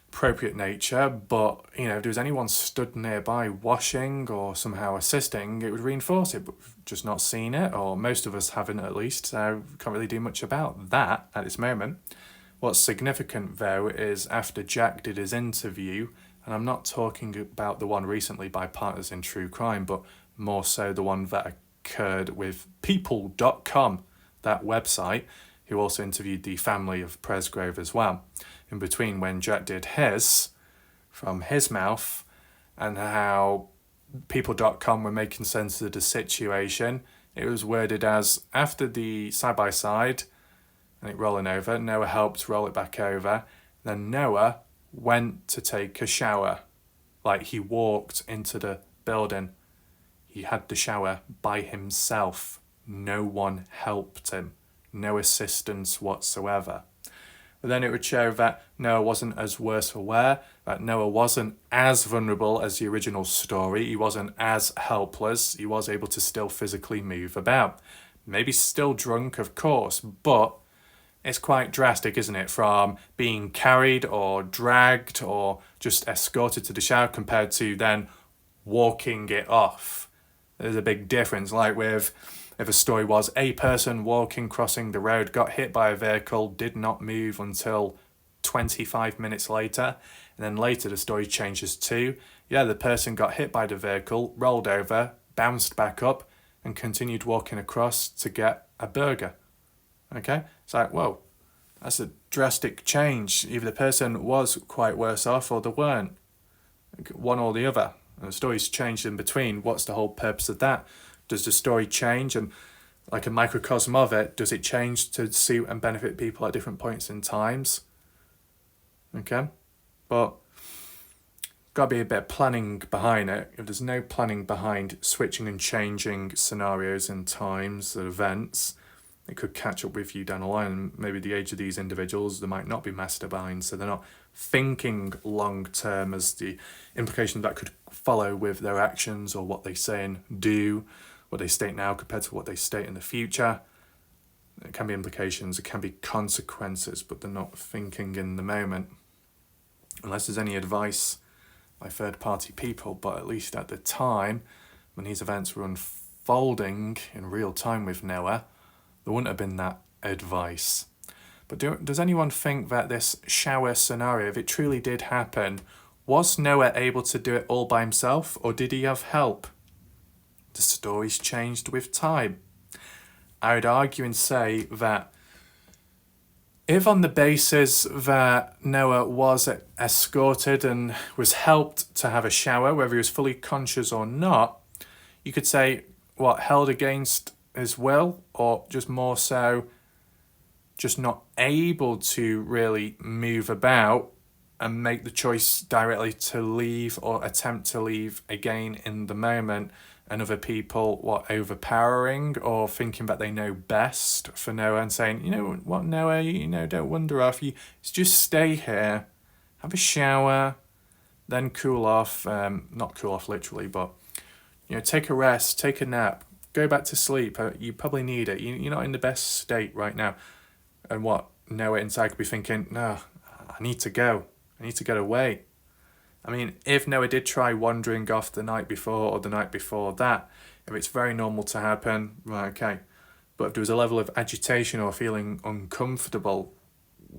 appropriate nature, but if there was anyone stood nearby washing or somehow assisting, it would reinforce it, but we've just not seen it, or most of us haven't at least, so can't really do much about that at this moment. What's significant though is after Jack did his interview, and I'm not talking about the one recently by Partners in True Crime, but more so the one that occurred with people.com, that website, who also interviewed the family of Presgrove as well. In between, when Jack did his, from his mouth, and how people.com were making sense of the situation, it was worded as, after the side-by-side and it rolling over, Noah helped roll it back over, then Noah went to take a shower. Like he walked into the building. He had the shower by himself. No one helped him. No assistance whatsoever. But then it would show that Noah wasn't as worse for wear, that Noah wasn't as vulnerable as the original story, he wasn't as helpless, he was able to still physically move about. Maybe still drunk, of course, but it's quite drastic, isn't it, from being carried or dragged or just escorted to the shower compared to then walking it off. There's a big difference, like with... if a story was a person walking, crossing the road, got hit by a vehicle, did not move until 25 minutes later, and then later the story changes to, the person got hit by the vehicle, rolled over, bounced back up, and continued walking across to get a burger. Okay? It's like, whoa, that's a drastic change. Either the person was quite worse off or they weren't. One or the other. And the story's changed in between. What's the whole purpose of that? Does the story change, and like a microcosm of it, does it change to suit and benefit people at different points in times? Okay, but got to be a bit of planning behind it. If there's no planning behind switching and changing scenarios and times and events, it could catch up with you down the line. And maybe the age of these individuals, they might not be masterminds, so they're not thinking long term as the implications that could follow with their actions or what they say and do, what they state now compared to what they state in the future. It can be implications, it can be consequences, but they're not thinking in the moment. Unless there's any advice by third-party people, but at least at the time when these events were unfolding in real time with Noah, there wouldn't have been that advice. But does anyone think that this shower scenario, if it truly did happen, was Noah able to do it all by himself, or did he have help? The stories changed with time. I would argue and say that if on the basis that Noah was escorted and was helped to have a shower, whether he was fully conscious or not, you could say, what, held against his will, or just more so just not able to really move about and make the choice directly to leave or attempt to leave again in the moment, and other people, overpowering or thinking that they know best for Noah and saying, you know what, Noah, don't wander off, you just stay here, have a shower, then cool off, not cool off literally, but, take a rest, take a nap, go back to sleep, you probably need it, you're not in the best state right now. And what, Noah inside could be thinking, no, I need to go, I need to get away. I mean, if Noah did try wandering off the night before or the night before that, if it's very normal to happen, right, okay. But if there was a level of agitation or feeling uncomfortable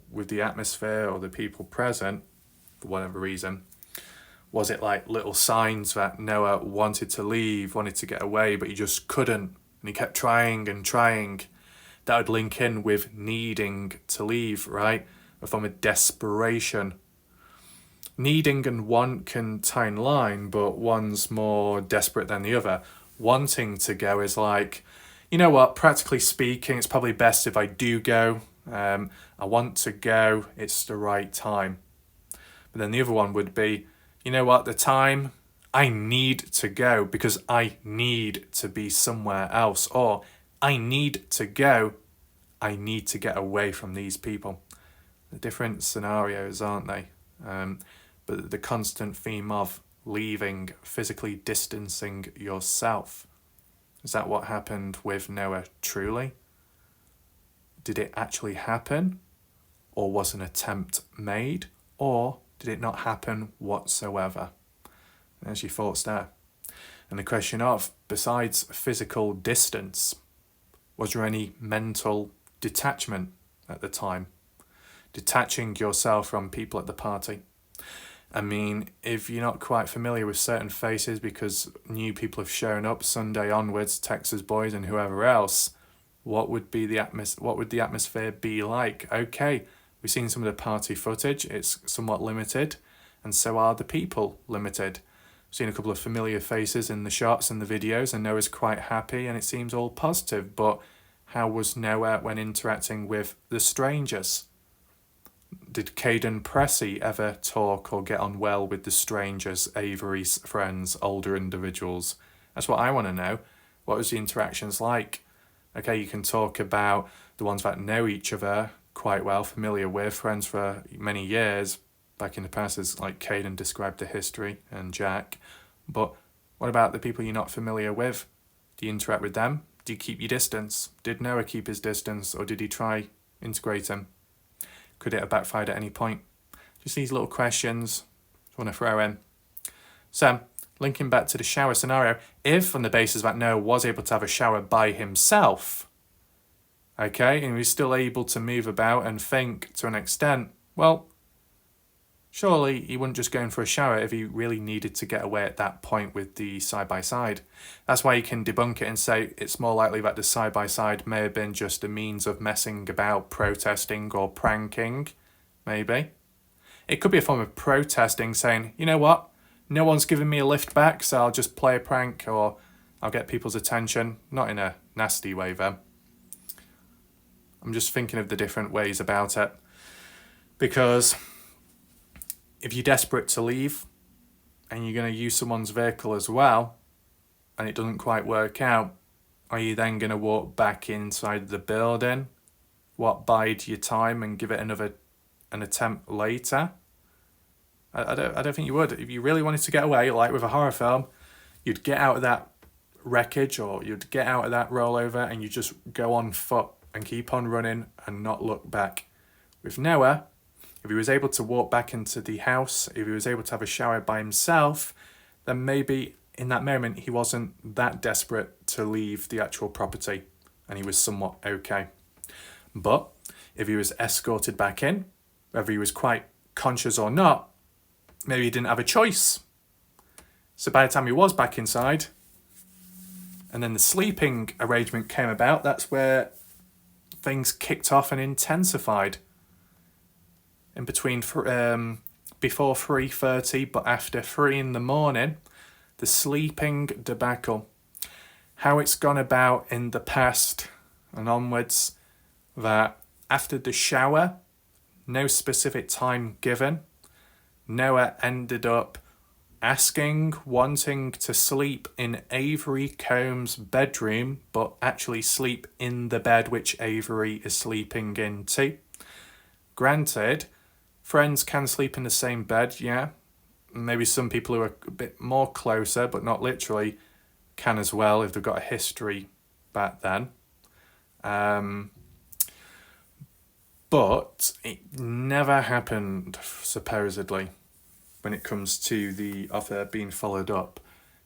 with the atmosphere or the people present, for whatever reason, was it like little signs that Noah wanted to leave, wanted to get away, but he just couldn't, and he kept trying and trying? That would link in with needing to leave, right? A form of desperation. Needing and want can tie in line, but one's more desperate than the other. Wanting to go is like, you know what, practically speaking, it's probably best if I do go. I want to go, it's the right time. But then the other one would be, you know what, the time, I need to go because I need to be somewhere else. Or I need to go, I need to get away from these people. The different scenarios, aren't they? But the constant theme of leaving, physically distancing yourself. Is that what happened with Noah truly? Did it actually happen? Or was an attempt made? Or did it not happen whatsoever? There's your thoughts there. And the question of, besides physical distance, was there any mental detachment at the time? Detaching yourself from people at the party. I mean, if you're not quite familiar with certain faces because new people have shown up Sunday onwards, Texas boys and whoever else, what would the atmosphere be like? Okay, we've seen some of the party footage, it's somewhat limited, and so are the people limited. We've seen a couple of familiar faces in the shots and the videos, and Noah's quite happy and it seems all positive, but how was Noah when interacting with the strangers? Did Caden Pressey ever talk or get on well with the strangers, Avery's friends, older individuals? That's what I want to know. What was the interactions like? Okay, you can talk about the ones that know each other quite well, familiar with, friends for many years, back in the past, as like Caden described the history and Jack. But what about the people you're not familiar with? Do you interact with them? Do you keep your distance? Did Noah keep his distance, or did he try integrate him? Could it have backfired at any point? Just these little questions I want to throw in. So, linking back to the shower scenario, if on the basis that Noah was able to have a shower by himself, okay, and he was still able to move about and think to an extent, well, surely he wouldn't just go in for a shower if he really needed to get away at that point with the side-by-side. That's why you can debunk it and say it's more likely that the side-by-side may have been just a means of messing about, protesting or pranking, maybe. It could be a form of protesting, saying, you know what, no one's giving me a lift back, so I'll just play a prank or I'll get people's attention. Not in a nasty way, though. I'm just thinking of the different ways about it. Because if you're desperate to leave, and you're going to use someone's vehicle as well, and it doesn't quite work out, are you then going to walk back inside the building? Bide your time and give it an attempt later? I don't think you would. If you really wanted to get away, like with a horror film, you'd get out of that wreckage or you'd get out of that rollover and you just go on foot and keep on running and not look back. With Noah, if he was able to walk back into the house, if he was able to have a shower by himself, then maybe in that moment he wasn't that desperate to leave the actual property and he was somewhat okay. But if he was escorted back in, whether he was quite conscious or not, maybe he didn't have a choice. So by the time he was back inside, and then the sleeping arrangement came about, that's where things kicked off and intensified. In between, before 3:30, but after 3 in the morning, the sleeping debacle. How it's gone about in the past and onwards, that after the shower, no specific time given, Noah ended up wanting to sleep in Avery Combs' bedroom, but actually sleep in the bed which Avery is sleeping into. Granted, friends can sleep in the same bed, yeah. Maybe some people who are a bit more closer, but not literally, can as well if they've got a history back then. But it never happened, supposedly, when it comes to the offer being followed up,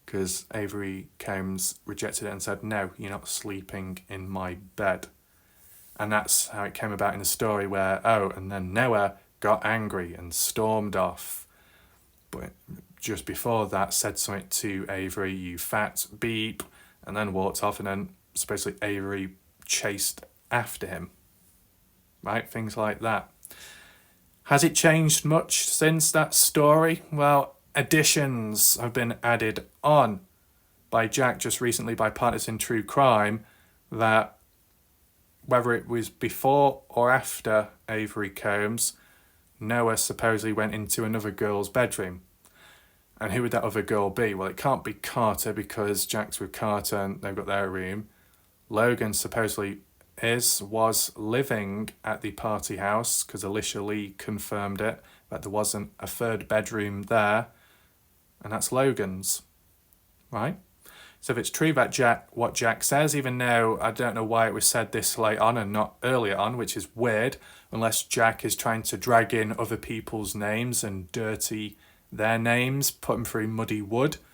because Avery Combs rejected it and said, no, you're not sleeping in my bed. And that's how it came about in the story where, and then Noah got angry and stormed off. But just before that, said something to Avery, you fat beep, and then walked off, and then supposedly Avery chased after him. Right, things like that. Has it changed much since that story? Well, additions have been added on by Jack just recently by Partners in True Crime, that whether it was before or after Avery Combs, Noah supposedly went into another girl's bedroom. And who would that other girl be? Well, it can't be Carter, because Jack's with Carter and they've got their room. Logan supposedly was living at the party house, because Alicia Lee confirmed it, that there wasn't a third bedroom there, and that's Logan's, right? So if it's true that what Jack says, even though I don't know why it was said this late on and not earlier on, which is weird, unless Jack is trying to drag in other people's names and dirty their names, put them through muddy water.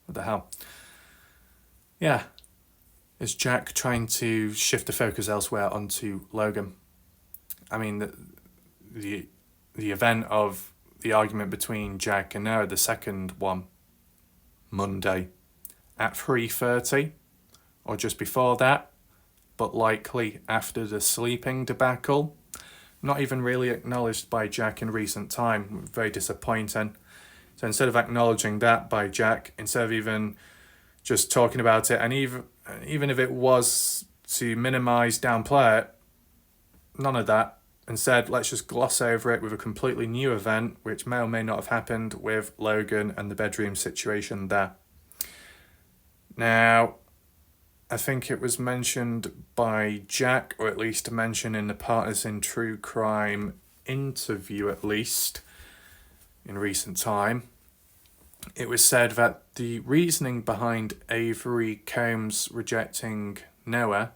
What the hell? Yeah. Is Jack trying to shift the focus elsewhere onto Logan? I mean, the event of the argument between Jack and Noah, the second one, Monday at 3:30, or just before that, but likely after the sleeping debacle. Not even really acknowledged by Jack in recent time. Very disappointing. So instead of acknowledging that by Jack, instead of even just talking about it, and even if it was to minimise, downplay it, none of that. Instead, let's just gloss over it with a completely new event, which may or may not have happened with Logan and the bedroom situation there. Now, I think it was mentioned by Jack, or at least mentioned in the Partners in True Crime interview, at least, in recent time. It was said that the reasoning behind Avery Combs rejecting Noah,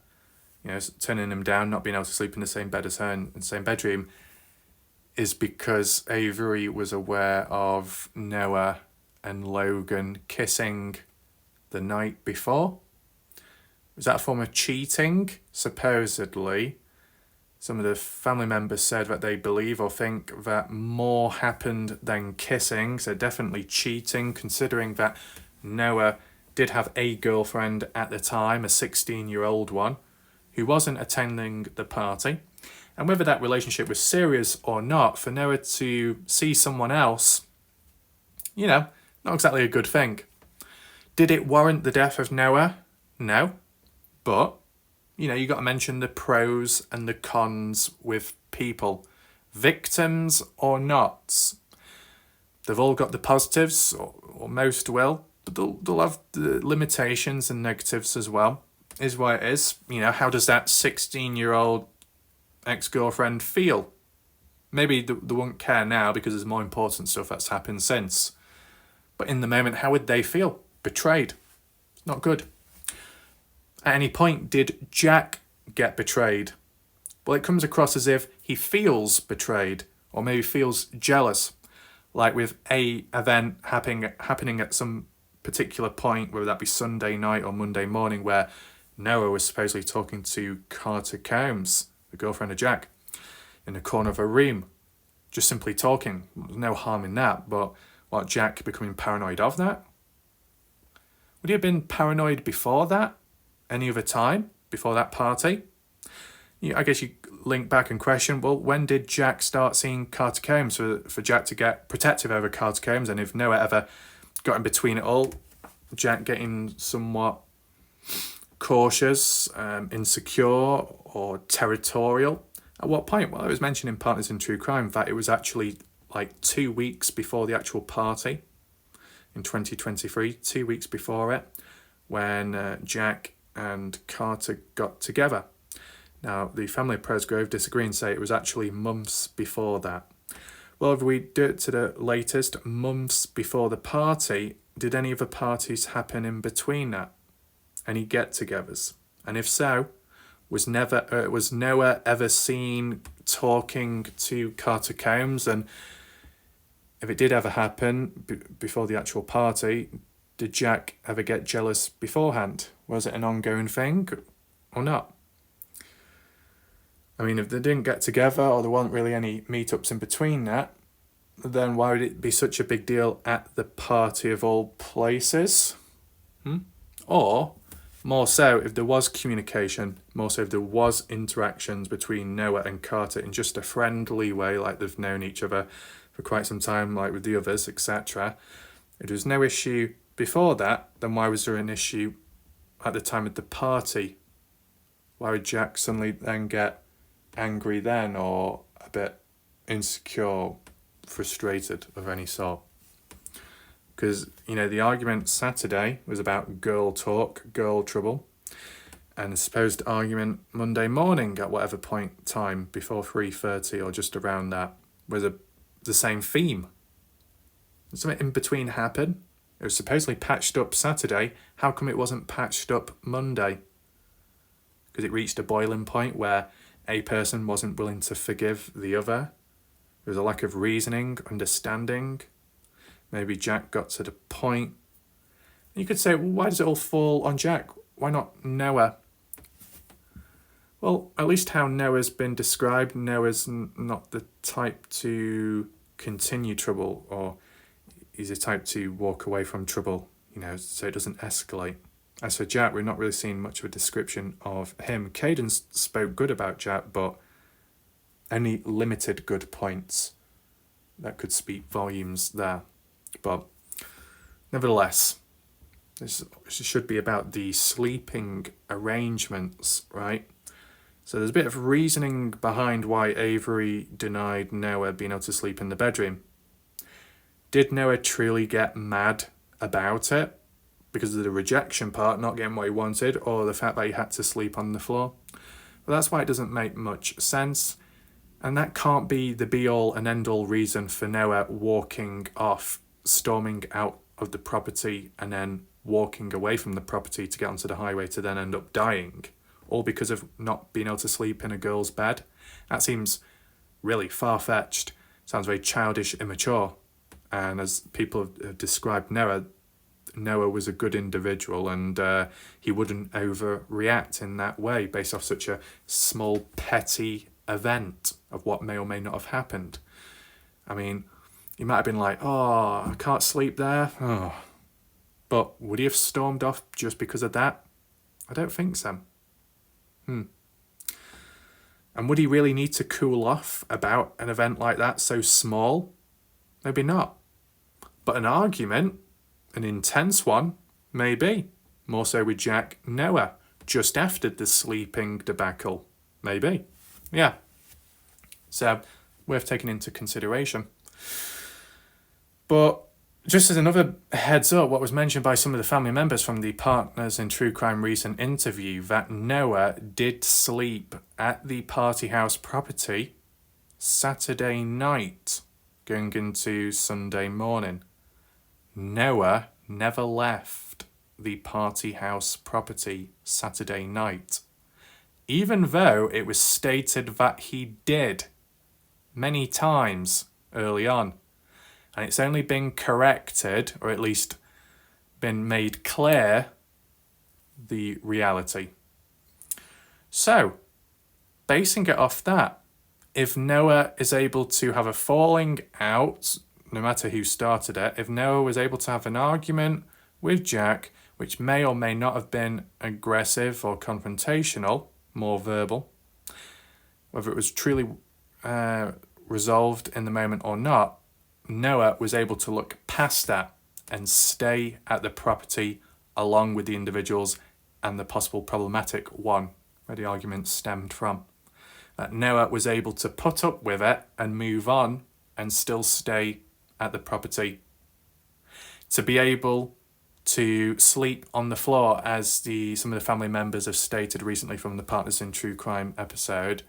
turning him down, not being able to sleep in the same bed as her in the same bedroom, is because Avery was aware of Noah and Logan kissing the night before. Was that a form of cheating? Supposedly. Some of the family members said that they believe or think that more happened than kissing, so definitely cheating, considering that Noah did have a girlfriend at the time, a 16-year-old one, who wasn't attending the party. And whether that relationship was serious or not, for Noah to see someone else, not exactly a good thing. Did it warrant the death of Noah? No. But, you got to mention the pros and the cons with people victims or not. They've all got the positives, or most will, but they'll have the limitations and negatives as well. Is why it is. How does that 16-year-old ex-girlfriend feel? Maybe they won't care now because there's more important stuff that's happened since. But in the moment, how would they feel? Betrayed. Not good. At any point, did Jack get betrayed? Well, it comes across as if he feels betrayed, or maybe feels jealous, like with a event happening at some particular point, whether that be Sunday night or Monday morning, where Noah was supposedly talking to Carter Combs, the girlfriend of Jack, in the corner of a room, just simply talking. There's no harm in that, but what, Jack becoming paranoid of that? Would he have been paranoid before that? Any other time? Before that party? I guess you link back and question, well, when did Jack start seeing Carter Combs for Jack to get protective over Carter Combs? And if Noah ever got in between it all, Jack getting somewhat cautious, insecure, or territorial? At what point? Well, it was mentioned in Partners in True Crime that it was actually like 2 weeks before the actual party in 2023, 2 weeks before it, when Jack and Carter got together. Now, the family of Presgrove disagree and say it was actually months before that. Well, if we do it to the latest, months before the party, did any of the parties happen in between that? Any get-togethers? And if so, was Noah ever seen talking to Carter Combs? And if it did ever happen before the actual party, did Jack ever get jealous beforehand? Was it an ongoing thing or not? I mean, if they didn't get together or there weren't really any meetups in between that, then why would it be such a big deal at the party of all places? Or, more so, if there was communication, more so if there was interactions between Noah and Carter in just a friendly way, like they've known each other for quite some time, like with the others, etc. If there was no issue before that, then why was there an issue at the time of the party? Why would Jack suddenly then get angry then, or a bit insecure, frustrated of any sort? Because, the argument Saturday was about girl talk, girl trouble, and the supposed argument Monday morning at whatever point time, before 3:30 or just around that, was the same theme. Did something in between happen? It was supposedly patched up Saturday. How come it wasn't patched up Monday? Because it reached a boiling point where a person wasn't willing to forgive the other. There was a lack of reasoning, understanding. Maybe Jack got to the point. And you could say, well, why does it all fall on Jack? Why not Noah? Well, at least how Noah's been described, Noah's not the type to continue trouble, or he's the type to walk away from trouble, so it doesn't escalate. As for Jack, we're not really seeing much of a description of him. Caden spoke good about Jack, but only limited good points that could speak volumes there. But nevertheless, this should be about the sleeping arrangements, right? So there's a bit of reasoning behind why Avery denied Noah being able to sleep in the bedroom. Did Noah truly get mad about it because of the rejection part, not getting what he wanted, or the fact that he had to sleep on the floor? Well, that's why it doesn't make much sense. And that can't be the be-all and end-all reason for Noah walking off, storming out of the property, and then walking away from the property to get onto the highway to then end up dying, all because of not being able to sleep in a girl's bed. That seems really far-fetched. Sounds very childish, immature. And as people have described Noah was a good individual, and he wouldn't overreact in that way based off such a small, petty event of what may or may not have happened. I mean, he might have been like, oh, I can't sleep there. Oh. But would he have stormed off just because of that? I don't think so. And would he really need to cool off about an event like that so small? Maybe not. But an argument, an intense one, maybe. More so with Jack Noah, just after the sleeping debacle. Maybe. Yeah. So, worth taking into consideration. But just as another heads up, what was mentioned by some of the family members from the Partners in True Crime recent interview, that Noah did sleep at the party house property Saturday night going into Sunday morning. Noah never left the party house property Saturday night, even though it was stated that he did many times early on. And it's only been corrected, or at least been made clear, the reality. So, basing it off that, if Noah is able to have a falling out, no matter who started it, if Noah was able to have an argument with Jack, which may or may not have been aggressive or confrontational, more verbal, whether it was truly resolved in the moment or not, Noah was able to look past that and stay at the property along with the individuals and the possible problematic one where the argument stemmed from. That Noah was able to put up with it and move on and still stay at the property. To be able to sleep on the floor, as some of the family members have stated recently from the Partners in True Crime episode,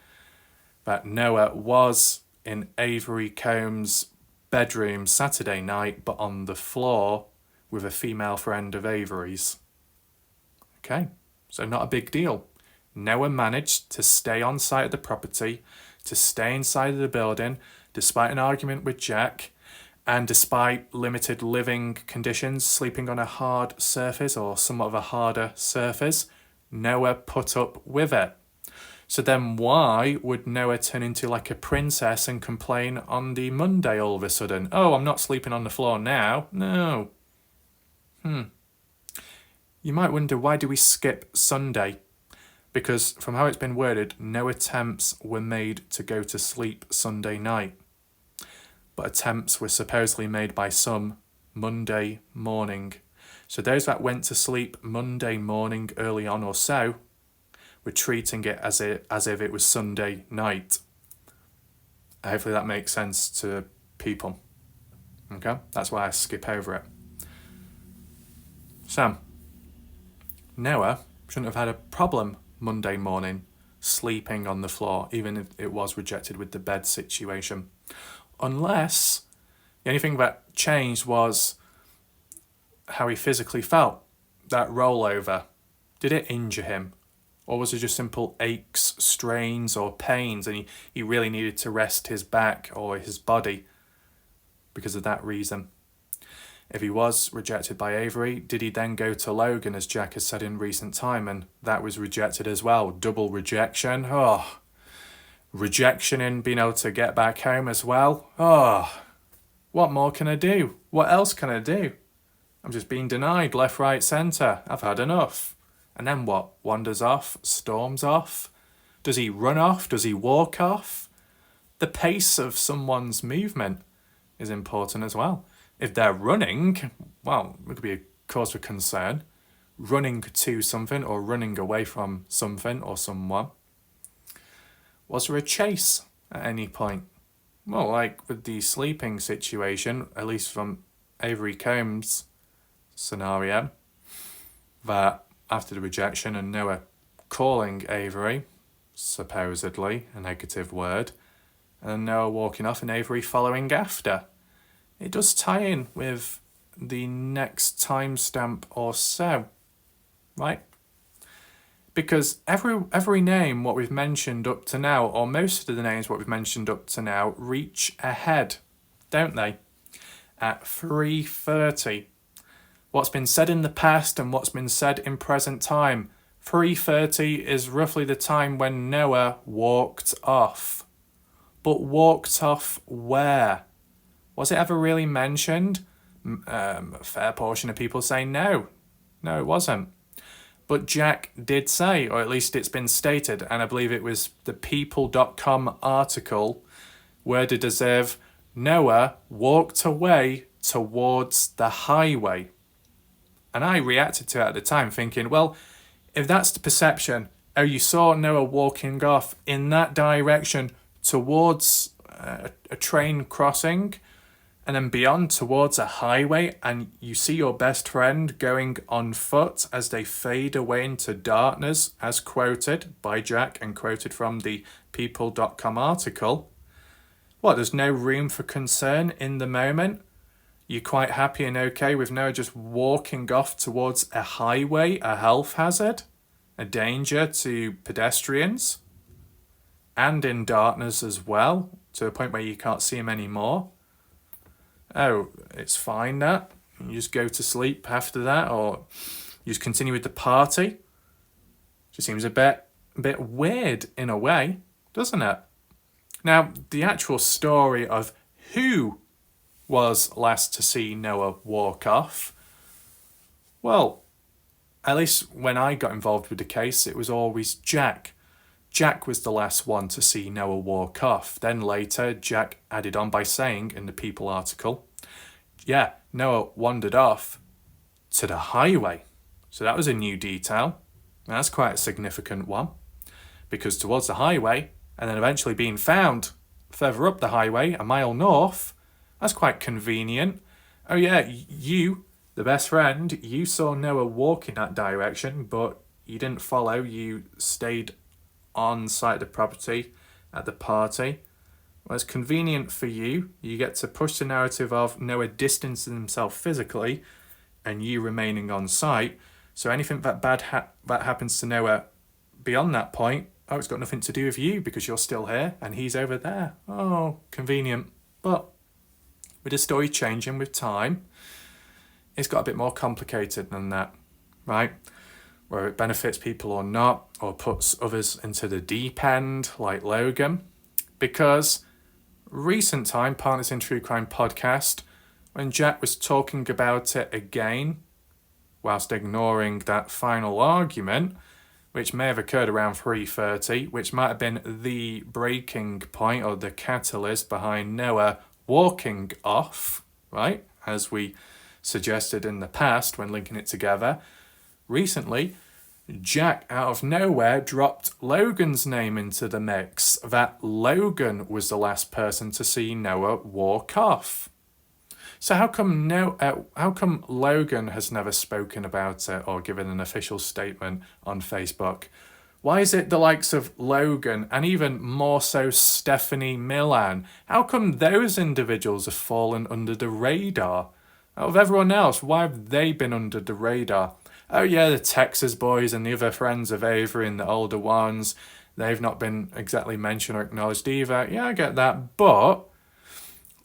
that Noah was in Avery Combs' bedroom Saturday night, but on the floor with a female friend of Avery's. Okay, so not a big deal. Noah managed to stay on site at the property, to stay inside of the building, despite an argument with Jack, and despite limited living conditions, sleeping on a hard surface or somewhat of a harder surface. Noah put up with it. So then why would Noah turn into like a princess and complain on the Monday all of a sudden? Oh, I'm not sleeping on the floor now. No. You might wonder, why do we skip Sunday? Because from how it's been worded, no attempts were made to go to sleep Sunday night. But attempts were supposedly made by some Monday morning. So those that went to sleep Monday morning early on or so were treating it as if it was Sunday night. Hopefully that makes sense to people. Okay, that's why I skip over it. So, Noah shouldn't have had a problem Monday morning sleeping on the floor, even if it was rejected with the bed situation. Unless the only thing that changed was how he physically felt. That rollover, did it injure him? Or was it just simple aches, strains, or pains, and he really needed to rest his back or his body because of that reason? If he was rejected by Avery, did he then go to Logan, as Jack has said in recent time, and that was rejected as well? Double rejection. Oh, rejection and being able to get back home as well. Oh, what more can I do? What else can I do? I'm just being denied left, right, centre. I've had enough. And then what? Wanders off? Storms off? Does he run off? Does he walk off? The pace of someone's movement is important as well. If they're running, well, it could be a cause for concern. Running to something or running away from something or someone. Was there a chase at any point? Well, like with the sleeping situation, at least from Avery Combs' scenario, that after the rejection and Noah calling Avery, supposedly a negative word, and Noah walking off and Avery following after. It does tie in with the next timestamp or so, right? Because every name what we've mentioned up to now, or most of the names what we've mentioned up to now, reach ahead, don't they? At 3:30. What's been said in the past and what's been said in present time. 3:30 is roughly the time when Noah walked off. But walked off where? Was it ever really mentioned? A fair portion of people say no. No, it wasn't. But Jack did say, or at least it's been stated, and I believe it was the people.com article, worded as if Noah walked away towards the highway. And I reacted to it at the time thinking, well, if that's the perception, oh, you saw Noah walking off in that direction towards a train crossing, and then beyond towards a highway, and you see your best friend going on foot as they fade away into darkness, as quoted by Jack and quoted from the people.com article. What, there's no room for concern in the moment? You're quite happy and okay with Noah just walking off towards a highway, a health hazard, a danger to pedestrians, and in darkness as well, to a point where you can't see him anymore? Oh, it's fine that. You just go to sleep after that, or you just continue with the party? Just seems a bit weird in a way, doesn't it? Now, the actual story of who was last to see Noah walk off, well, at least when I got involved with the case, it was always Jack. Jack was the last one to see Noah walk off. Then later, Jack added on by saying in the People article, yeah, Noah wandered off to the highway. So that was a new detail. That's quite a significant one, because towards the highway and then eventually being found further up the highway, a mile north, that's quite convenient. Oh yeah, you, the best friend, you saw Noah walk in that direction, but you didn't follow. You stayed on site of the property at the party. Well, it's convenient for you. You get to push the narrative of Noah distancing himself physically and you remaining on site. So anything that that happens to Noah beyond that point, oh, it's got nothing to do with you because you're still here and he's over there. Oh, convenient. But with the story changing with time, it's got a bit more complicated than that, right? Where it benefits people or not, or puts others into the deep end, like Logan. Because recent time, Partners in True Crime podcast, when Jack was talking about it again, whilst ignoring that final argument, which may have occurred around 3:30, which might have been the breaking point or the catalyst behind Noah walking off, right? As we suggested in the past when linking it together. Recently, Jack out of nowhere dropped Logan's name into the mix, that Logan was the last person to see Noah walk off. So how come Logan has never spoken about it or given an official statement on Facebook? Why is it the likes of Logan and even more so Stephanie Millan? How come those individuals have fallen under the radar? Out of everyone else, why have they been under the radar? Oh yeah, the Texas boys and the other friends of Avery and the older ones, they've not been exactly mentioned or acknowledged either. Yeah, I get that. But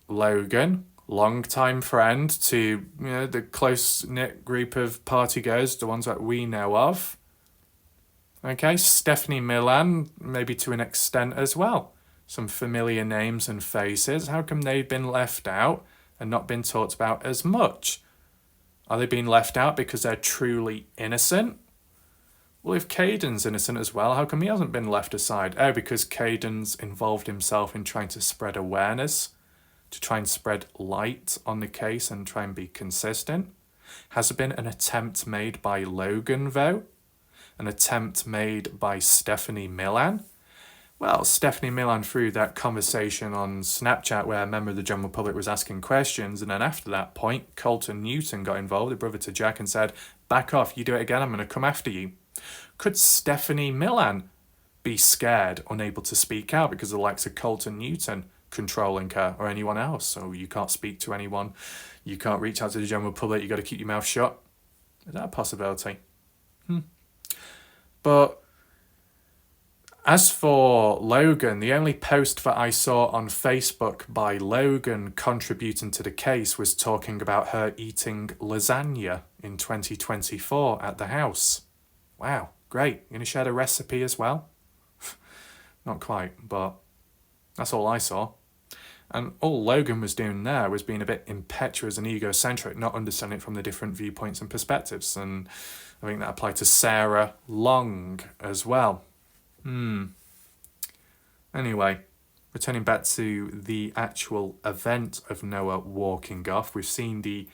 Logan, long-time friend to the close-knit group of partygoers, the ones that we know of. Okay, Stephanie Millan, maybe to an extent as well. Some familiar names and faces. How come they've been left out and not been talked about as much? Are they being left out because they're truly innocent? Well, if Caden's innocent as well, how come he hasn't been left aside? Oh, because Caden's involved himself in trying to spread awareness, to try and spread light on the case and try and be consistent. Has there been an attempt made by Logan, though? An attempt made by Stephanie Millan? Well, Stephanie Millan, through that conversation on Snapchat where a member of the general public was asking questions, and then after that point, Colton Newton got involved, the brother to Jack, and said, back off, you do it again, I'm going to come after you. Could Stephanie Millan be scared, unable to speak out because of the likes of Colton Newton controlling her or anyone else? So you can't speak to anyone, you can't reach out to the general public, you got to keep your mouth shut. Is that a possibility? But as for Logan, the only post that I saw on Facebook by Logan contributing to the case was talking about her eating lasagna in 2024 at the house. Wow, great. You going to share the recipe as well? Not quite, but that's all I saw. And all Logan was doing there was being a bit impetuous and egocentric, not understanding it from the different viewpoints and perspectives. And I think that applied to Sarah Long as well. Anyway, returning back to the actual event of Noah walking off, we've seen the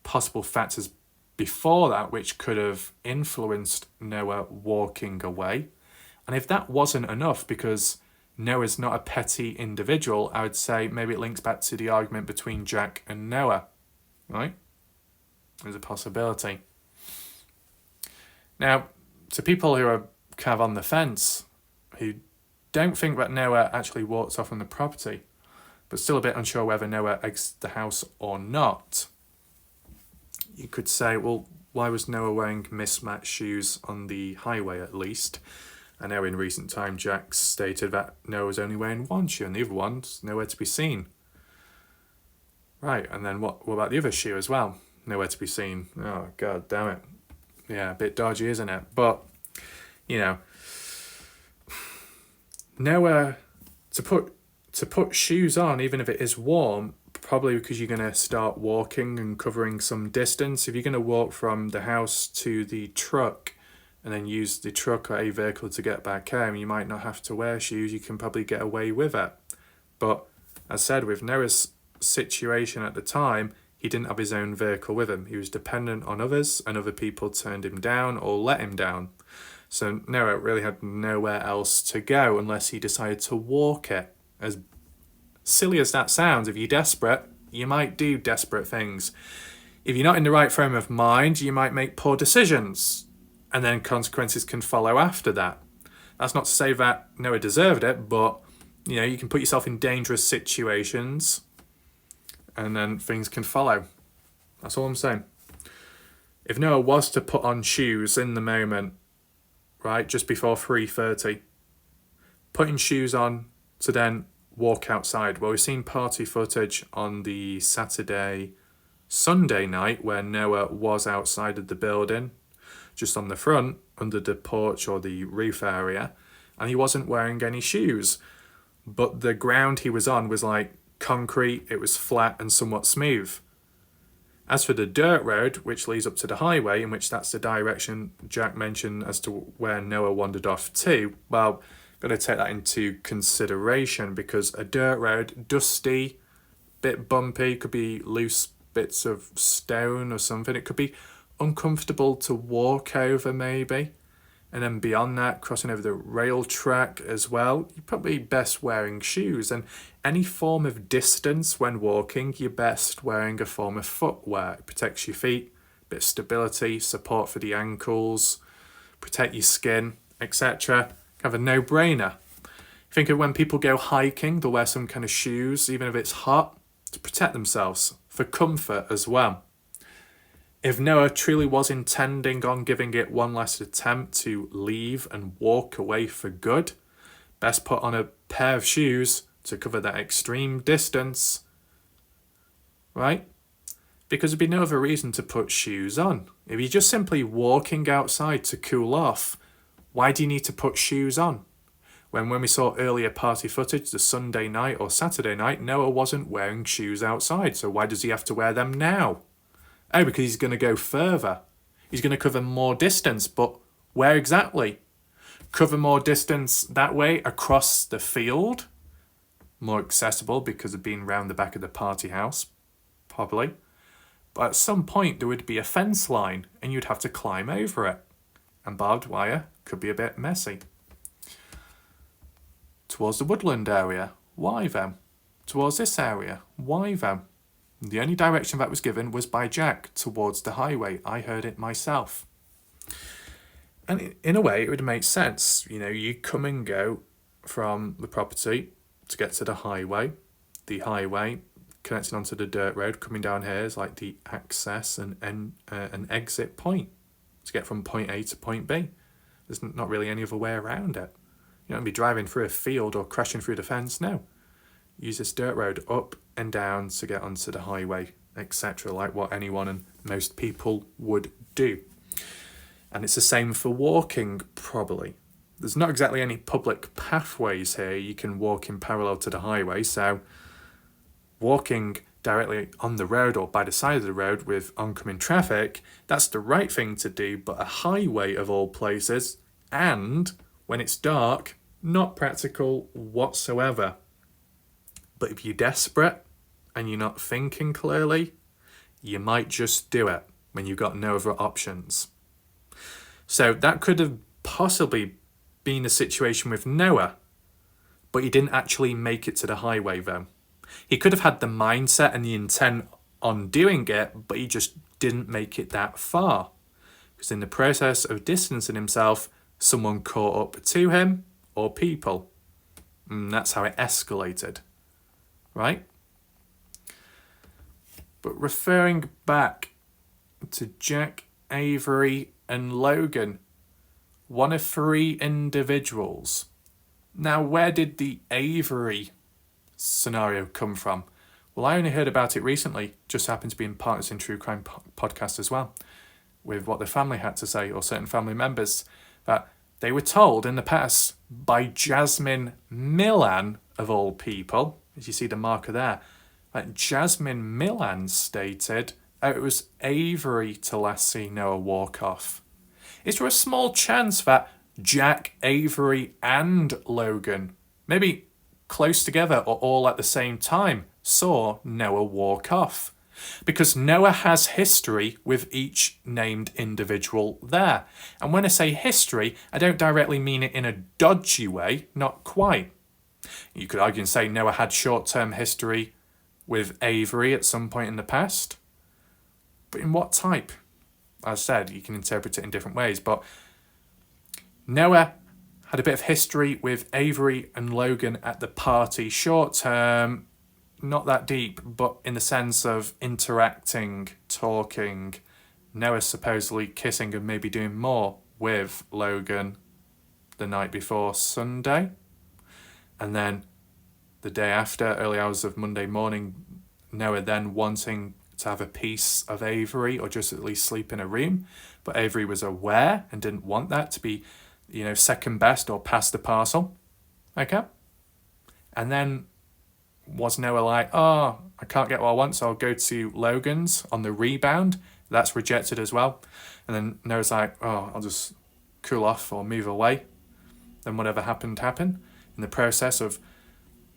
possible factors before that which could have influenced Noah walking away. And if that wasn't enough, because Noah's not a petty individual, I would say maybe it links back to the argument between Jack and Noah, right? There's a possibility. Now, to people who are kind of on the fence, who don't think that Noah actually walked off from the property, but still a bit unsure whether Noah exited the house or not, you could say, well, why was Noah wearing mismatched shoes on the highway at least? I know in recent time Jack stated that Noah was only wearing one shoe and the other one's nowhere to be seen. Right, and then what about the other shoe as well? Nowhere to be seen. Oh, god damn it. Yeah, a bit dodgy, isn't it? But, Noah, to put shoes on, even if it is warm, probably because you're going to start walking and covering some distance. If you're going to walk from the house to the truck and then use the truck or a vehicle to get back home, you might not have to wear shoes. You can probably get away with it. But as said, with Noah's situation at the time, he didn't have his own vehicle with him. He was dependent on others, and other people turned him down or let him down. So Noah really had nowhere else to go unless he decided to walk it. As silly as that sounds, if you're desperate, you might do desperate things. If you're not in the right frame of mind, you might make poor decisions, and then consequences can follow after that. That's not to say that Noah deserved it, but you can put yourself in dangerous situations and then things can follow. That's all I'm saying. If Noah was to put on shoes in the moment, right, just before 3:30, putting shoes on to then walk outside. Well, we've seen party footage on the Sunday night where Noah was outside of the building, just on the front, under the porch or the roof area, and he wasn't wearing any shoes. But the ground he was on was like concrete, it was flat and somewhat smooth. As for the dirt road, which leads up to the highway, in which that's the direction Jack mentioned as to where Noah wandered off to, well, got to take that into consideration because a dirt road, dusty, bit bumpy, could be loose bits of stone or something. It could be uncomfortable to walk over maybe. And then beyond that, crossing over the rail track as well, you're probably best wearing shoes. And any form of distance when walking, you're best wearing a form of footwear. It protects your feet, bit of stability, support for the ankles, protect your skin, etc. Kind of a no-brainer. Think of when people go hiking, they'll wear some kind of shoes, even if it's hot, to protect themselves, for comfort as well. If Noah truly was intending on giving it one last attempt to leave and walk away for good, best put on a pair of shoes to cover that extreme distance, right? Because there'd be no other reason to put shoes on. If you're just simply walking outside to cool off, why do you need to put shoes on? When we saw earlier party footage, the Sunday night or Saturday night, Noah wasn't wearing shoes outside, so why does he have to wear them now? Oh, because he's going to go further. He's going to cover more distance, but where exactly? Cover more distance that way across the field? More accessible because of being round the back of the party house, probably. But at some point there would be a fence line and you'd have to climb over it. And barbed wire could be a bit messy. Towards the woodland area, why then? Towards this area, why then? The only direction that was given was by Jack towards the highway. I heard it myself. And in a way, it would make sense. You come and go from the property to get to the highway. The highway connecting onto the dirt road coming down here is like the access and an exit point to get from point A to point B. There's not really any other way around it. You don't be driving through a field or crashing through the fence, no. Use this dirt road up and down to get onto the highway, etc., like what anyone and most people would do. And it's the same for walking, probably. There's not exactly any public pathways here you can walk in parallel to the highway, so walking directly on the road or by the side of the road with oncoming traffic, that's the right thing to do, but a highway of all places, and when it's dark, not practical whatsoever. But if you're desperate and you're not thinking clearly, you might just do it when you've got no other options. So that could have possibly been the situation with Noah. but he didn't actually make it to the highway though. He could have had the mindset and the intent on doing it, but he just didn't make it that far. Because in the process of distancing himself, someone caught up to him or people. And that's how it escalated, right? But referring back to Jack, Avery and Logan, one of 3 individuals. Now, where did the Avery scenario come from? Well, I only heard about it recently, just happened to be in Partners in True Crime podcast as well, with what the family had to say, or certain family members, that they were told in the past by Jasmine Millan, of all people, as you see the marker there, that Jasmine Millan stated it was Avery to last see Noah walk off. Is there a small chance that Jack, Avery and Logan, maybe close together or all at the same time, saw Noah walk off? Because Noah has history with each named individual there. And when I say history, I don't directly mean it in a dodgy way, not quite. You could argue and say Noah had short-term history with Avery at some point in the past. But in what type? As I said, you can interpret it in different ways, but Noah had a bit of history with Avery and Logan at the party, short term, not that deep, but in the sense of interacting, talking, Noah supposedly kissing and maybe doing more with Logan the night before Sunday. And then the day after, early hours of Monday morning, Noah then wanting to have a piece of Avery or just at least sleep in a room. But Avery was aware and didn't want that to be, second best or pass the parcel. Okay? And then was Noah like, I can't get what I want, so I'll go to Logan's on the rebound. That's rejected as well. And then Noah's like, I'll just cool off or move away. Then whatever happened. In the process of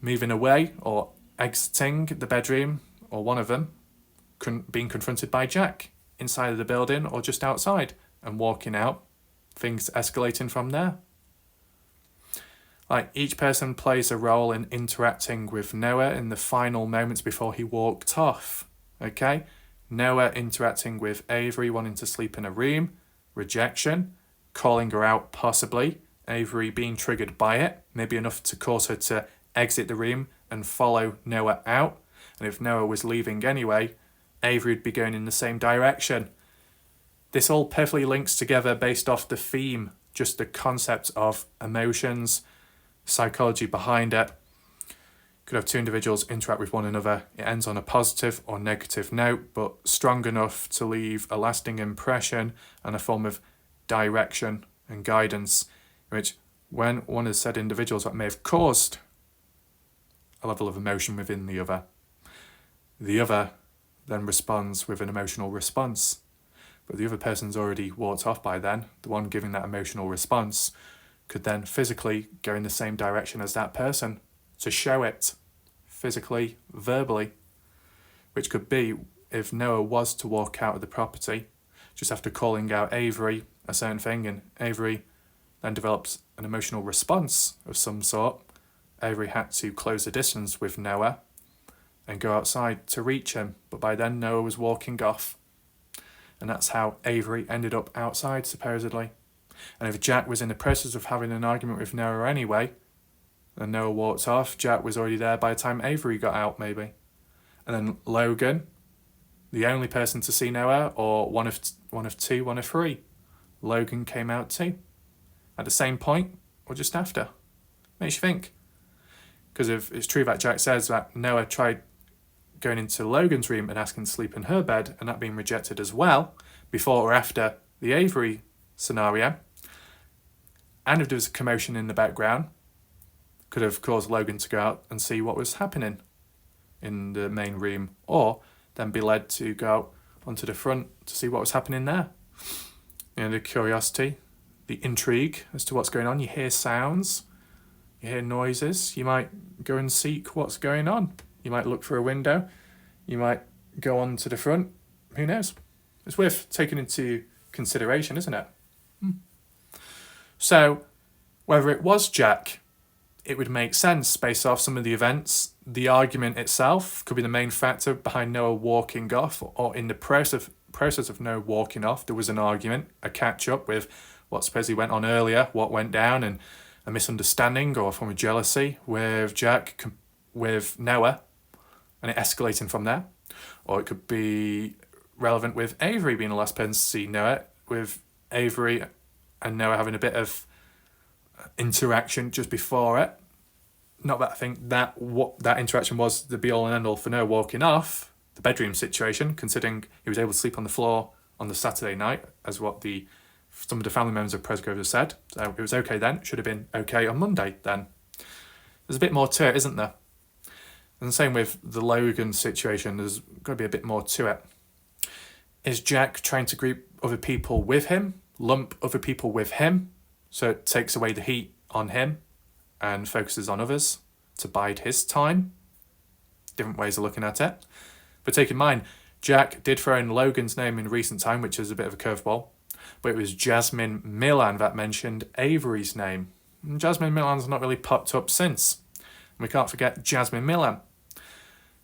moving away or exiting the bedroom, or one of them, being confronted by Jack inside of the building or just outside and walking out, things escalating from there. Like, each person plays a role in interacting with Noah in the final moments before he walked off. Okay? Noah interacting with Avery, wanting to sleep in a room, rejection, calling her out possibly, Avery being triggered by it, maybe enough to cause her to exit the room and follow Noah out. And if Noah was leaving anyway, Avery would be going in the same direction. This all perfectly links together based off the theme, just the concept of emotions, psychology behind it. Could have 2 individuals interact with one another. It ends on a positive or negative note, but strong enough to leave a lasting impression and a form of direction and guidance, which when one of said individuals that may have caused a level of emotion within the other then responds with an emotional response. But the other person's already walked off by then. The one giving that emotional response could then physically go in the same direction as that person to show it physically, verbally, which could be if Noah was to walk out of the property just after calling out Avery a certain thing, and Avery then develops an emotional response of some sort. Avery had to close the distance with Noah and go outside to reach him, but by then Noah was walking off. And that's how Avery ended up outside, supposedly. And if Jack was in the process of having an argument with Noah anyway, and Noah walked off, Jack was already there by the time Avery got out, maybe. And then Logan, the only person to see Noah, or one of 2, one of 3, Logan came out too. At the same point, or just after. Makes you think. Because if it's true that Jack says that Noah tried going into Logan's room and asking to sleep in her bed, and that being rejected as well, before or after the Avery scenario, and if there was a commotion in the background, could have caused Logan to go out and see what was happening in the main room, or then be led to go out onto the front to see what was happening there. The curiosity, the intrigue as to what's going on. You hear sounds, you hear noises, you might go and seek what's going on. You might look for a window, you might go on to the front, who knows? It's worth taking into consideration, isn't it? So, whether it was Jack, it would make sense based off some of the events. The argument itself could be the main factor behind Noah walking off, or in the process of Noah walking off, there was an argument, a catch up with what supposedly went on earlier, what went down, and a misunderstanding or from a jealousy with with Noah, and it escalating from there. Or it could be relevant with Avery being the last person to see Noah, with Avery and Noah having a bit of interaction just before it. Not that I think that what that interaction was the be all and end all for Noah walking off, the bedroom situation, considering he was able to sleep on the floor on the Saturday night, as what some of the family members of Presgrove have said. So it was okay then, it should have been okay on Monday then. There's a bit more to it, isn't there? And the same with the Logan situation, there's got to be a bit more to it. Is Jack trying to group other people with him, lump other people with him, so it takes away the heat on him and focuses on others to bide his time? Different ways of looking at it. But take in mind, Jack did throw in Logan's name in recent time, which is a bit of a curveball, but it was Jasmine Milan that mentioned Avery's name. And Jasmine Milan's not really popped up since. And we can't forget Jasmine Milan,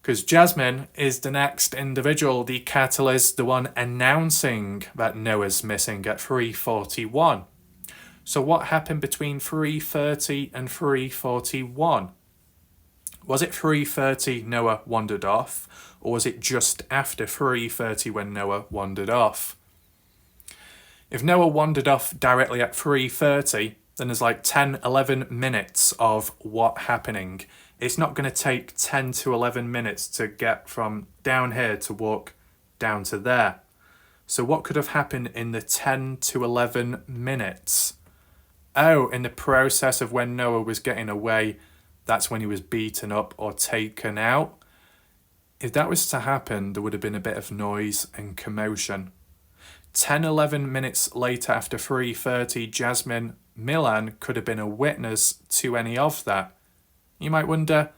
because Jasmine is the next individual, the catalyst, the one announcing that Noah's missing at 3:41. So what happened between 3:30 and 3:41? Was it 3:30 Noah wandered off, or was it just after 3:30 when Noah wandered off? If Noah wandered off directly at 3:30, then there's like 10, 11 minutes of what happening. It's not going to take 10 to 11 minutes to get from down here to walk down to there. So what could have happened in the 10 to 11 minutes? Oh, in the process of when Noah was getting away, that's when he was beaten up or taken out. If that was to happen, there would have been a bit of noise and commotion. 10, 11 minutes later, after 3:30, Jasmine Milan could have been a witness to any of that. You might wonder,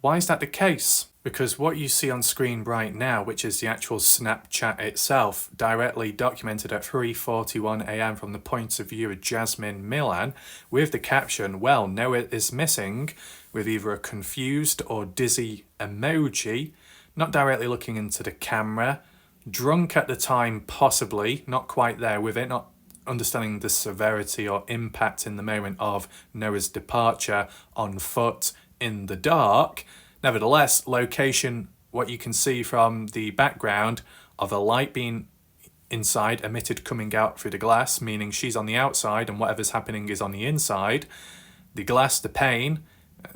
why is that the case? Because what you see on screen right now, which is the actual Snapchat itself, directly documented at 3:41 a.m. from the point of view of Jasmine Milan, with the caption, well, Noah is missing, with either a confused or dizzy emoji, not directly looking into the camera, drunk at the time possibly, not quite there with it, not understanding the severity or impact in the moment of Noah's departure on foot in the dark. Nevertheless, location, what you can see from the background of a light being inside emitted coming out through the glass, meaning she's on the outside and whatever's happening is on the inside. The glass, the pane,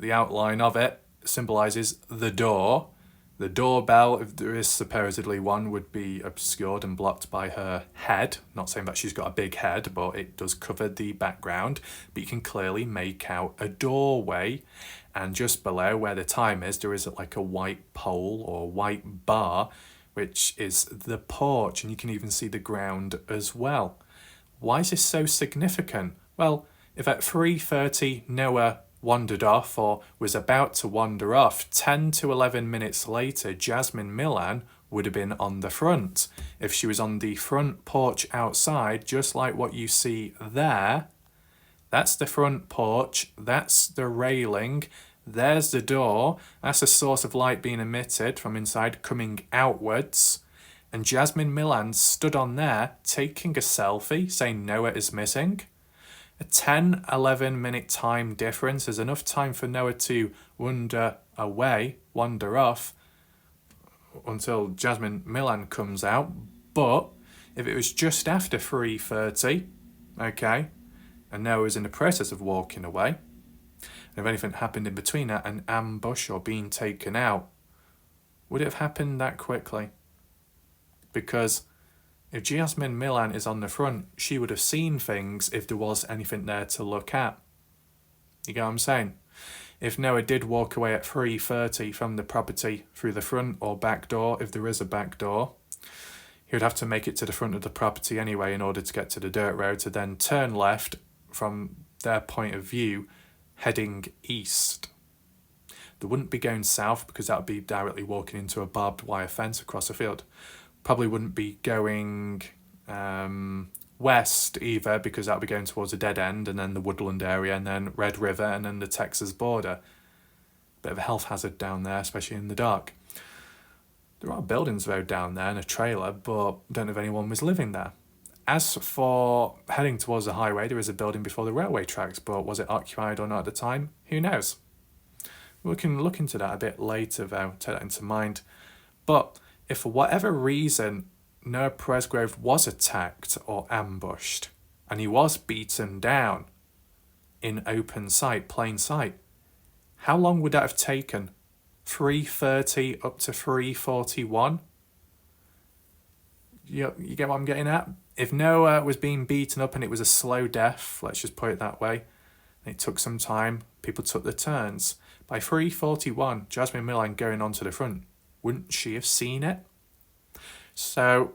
the outline of it symbolises the door. The doorbell, if there is supposedly one, would be obscured and blocked by her head. Not saying that she's got a big head, but it does cover the background. But you can clearly make out a doorway. And just below where the time is, there is like a white pole or white bar, which is the porch. And you can even see the ground as well. Why is this so significant? Well, if at 3:30 Noah wandered off or was about to wander off, 10 to 11 minutes later, Jasmine Milan would have been on the front. If she was on the front porch outside, just like what you see there, that's the front porch, that's the railing, there's the door, that's the source of light being emitted from inside coming outwards, and Jasmine Milan stood on there taking a selfie saying Noah is missing. A 10, 11 minute time difference is enough time for Noah to wander off until Jasmine Milan comes out. But if it was just after 3:30, okay, and Noah was in the process of walking away, and if anything happened in between that, an ambush or being taken out, would it have happened that quickly? Because if Jasmine Milan is on the front, she would have seen things if there was anything there to look at. You get what I'm saying? If Noah did walk away at 3:30 from the property through the front or back door, if there is a back door, he would have to make it to the front of the property anyway in order to get to the dirt road, to then turn left from their point of view, heading east. They wouldn't be going south because that would be directly walking into a barbed wire fence across a field. Probably wouldn't be going west either, because that'll be going towards a dead end, and then the woodland area, and then Red River, and then the Texas border. Bit of a health hazard down there, especially in the dark. There are buildings though down there and a trailer, but don't know if anyone was living there. As for heading towards the highway, there is a building before the railway tracks, but was it occupied or not at the time? Who knows? We can look into that a bit later though, take that into mind. But if for whatever reason Noah Presgrove was attacked or ambushed, and he was beaten down in open sight, plain sight, how long would that have taken? 3:30 up to 3:41? You get what I'm getting at? If Noah was being beaten up and it was a slow death, let's just put it that way, and it took some time, people took their turns. By 3:41, Jasmine Millan going on to the front, wouldn't she have seen it? So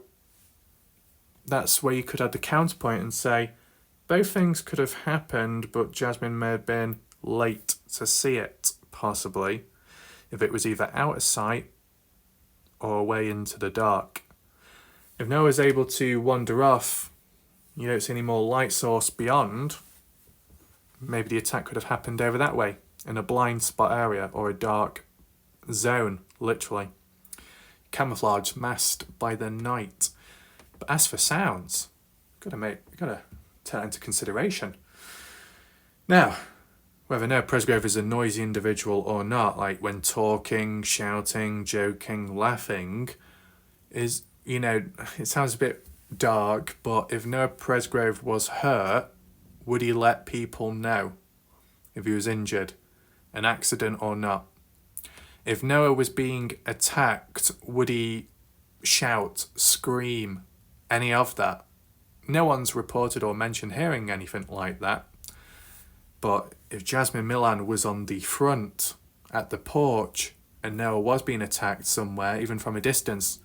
that's where you could add the counterpoint and say both things could have happened, but Jasmine may have been late to see it, possibly, if it was either out of sight or way into the dark. If Noah's able to wander off, you don't see any more light source beyond, maybe the attack could have happened over that way, in a blind spot area or a dark zone, literally. Camouflage, masked by the night. But as for sounds, gotta take that into consideration. Now, whether Noah Presgrove is a noisy individual or not, like when talking, shouting, joking, laughing, is, it sounds a bit dark, but if Noah Presgrove was hurt, would he let people know if he was injured, an accident or not? If Noah was being attacked, would he shout, scream, any of that? No one's reported or mentioned hearing anything like that. But if Jasmine Millan was on the front at the porch and Noah was being attacked somewhere, even from a distance,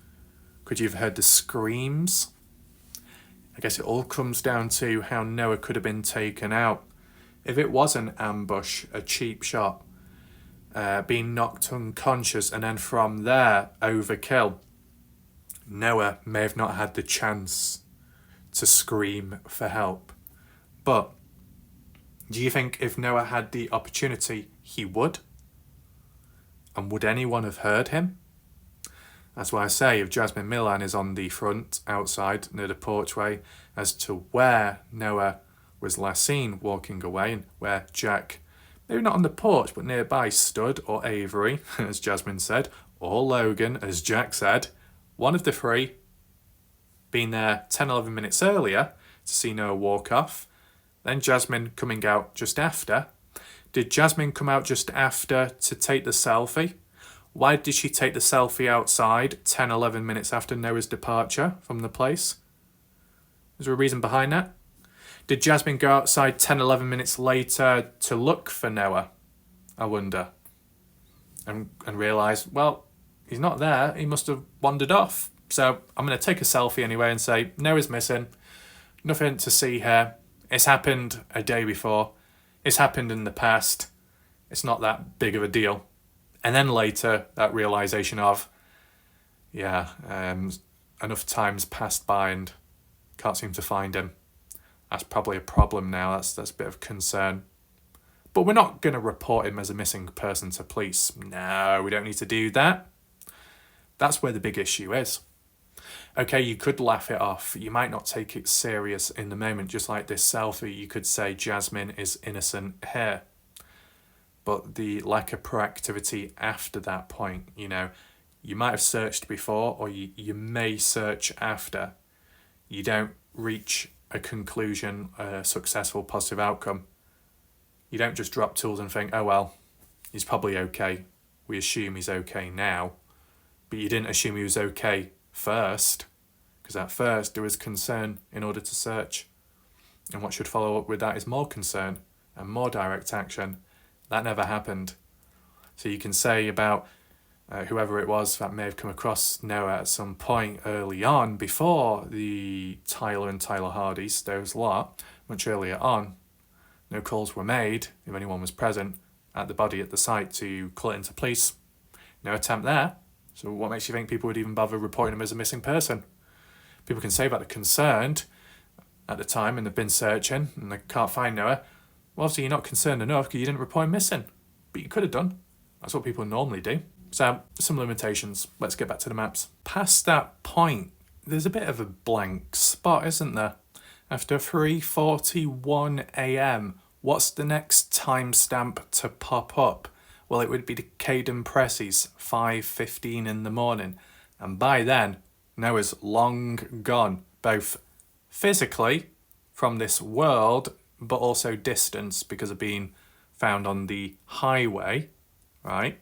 could you have heard the screams? I guess it all comes down to how Noah could have been taken out. If it was an ambush, a cheap shot, being knocked unconscious and then from there overkill, Noah may have not had the chance to scream for help. But do you think if Noah had the opportunity, he would? And would anyone have heard him? That's why I say if Jasmine Millan is on the front, outside, near the porchway, as to where Noah was last seen walking away, and where Jack, maybe not on the porch, but nearby, stood, or Avery, as Jasmine said, or Logan, as Jack said, one of the three, been there 10, 11 minutes earlier to see Noah walk off, then Jasmine coming out just after. Did Jasmine come out just after to take the selfie? Why did she take the selfie outside 10, 11 minutes after Noah's departure from the place? Is there a reason behind that? Did Jasmine go outside 10, 11 minutes later to look for Noah? I wonder. And realise, well, he's not there. He must have wandered off. So I'm going to take a selfie anyway and say, Noah's missing. Nothing to see here. It's happened a day before. It's happened in the past. It's not that big of a deal. And then later, that realisation of, enough time's passed by and can't seem to find him. That's probably a problem now. That's a bit of concern. But we're not going to report him as a missing person to police. No, we don't need to do that. That's where the big issue is. Okay, you could laugh it off. You might not take it serious in the moment, just like this selfie. You could say Jasmine is innocent here. But the lack of proactivity after that point, you might have searched before or you may search after. You don't reach a conclusion, a successful, positive outcome. You don't just drop tools and think, oh well, he's probably okay. We assume he's okay now. But you didn't assume he was okay first, because at first there was concern in order to search. And what should follow up with that is more concern and more direct action. That never happened. So you can say about whoever it was that may have come across Noah at some point early on, before the Tyler and Tyler Hardys, those lot, much earlier on, no calls were made, if anyone was present, at the body at the site to call it into police. No attempt there. So what makes you think people would even bother reporting him as a missing person? People can say that they're concerned, at the time and they've been searching and they can't find Noah, well, obviously you're not concerned enough because you didn't report him missing. But you could have done. That's what people normally do. So, some limitations. Let's get back to the maps. Past that point, there's a bit of a blank spot, isn't there? After 3:41 a.m, what's the next timestamp to pop up? Well, it would be the Caden Pressey's 5:15 in the morning. And by then, Noah's long gone, both physically from this world, but also distance because of being found on the highway, right?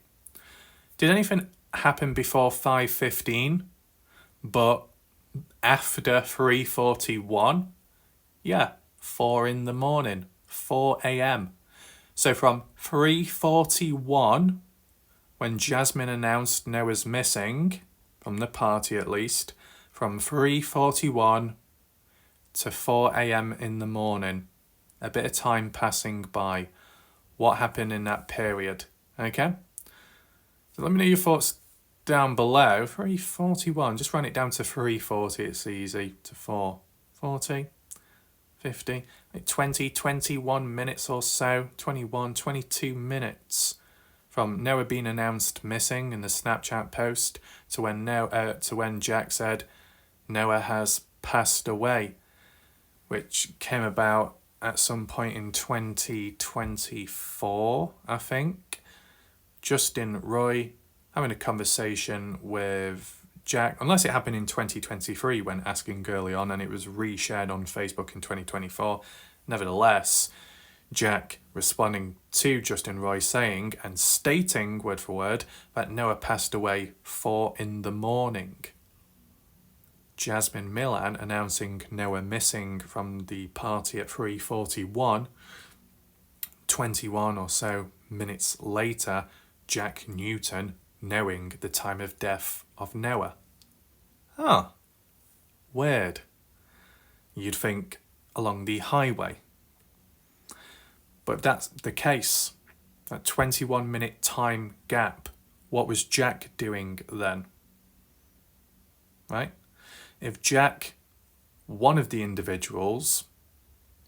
Did anything happen before 5:15, but after 3:41? Yeah, 4 in the morning, 4 a.m. So from 3:41, when Jasmine announced Noah's missing, from the party at least, from 3:41 to 4 a.m. in the morning, a bit of time passing by. What happened in that period? Okay? So let me know your thoughts down below. 3:41, just run it down to 3:40, it's easy, to 4:40, 50, 20, 21 minutes or so, 21, 22 minutes from Noah being announced missing in the Snapchat post to when Jack said Noah has passed away, which came about at some point in 2024, I think. Justin Roy having a conversation with Jack, unless it happened in 2023 when asking early on and it was reshared on Facebook in 2024. Nevertheless, Jack responding to Justin Roy saying and stating word for word that Noah passed away 4 in the morning. Jasmine Milan announcing Noah missing from the party at 3:41. 21 or so minutes later, Jack Newton knowing the time of death of Noah. Huh. Weird. You'd think along the highway. But if that's the case, that 21-minute time gap, what was Jack doing then? Right? If Jack, one of the individuals,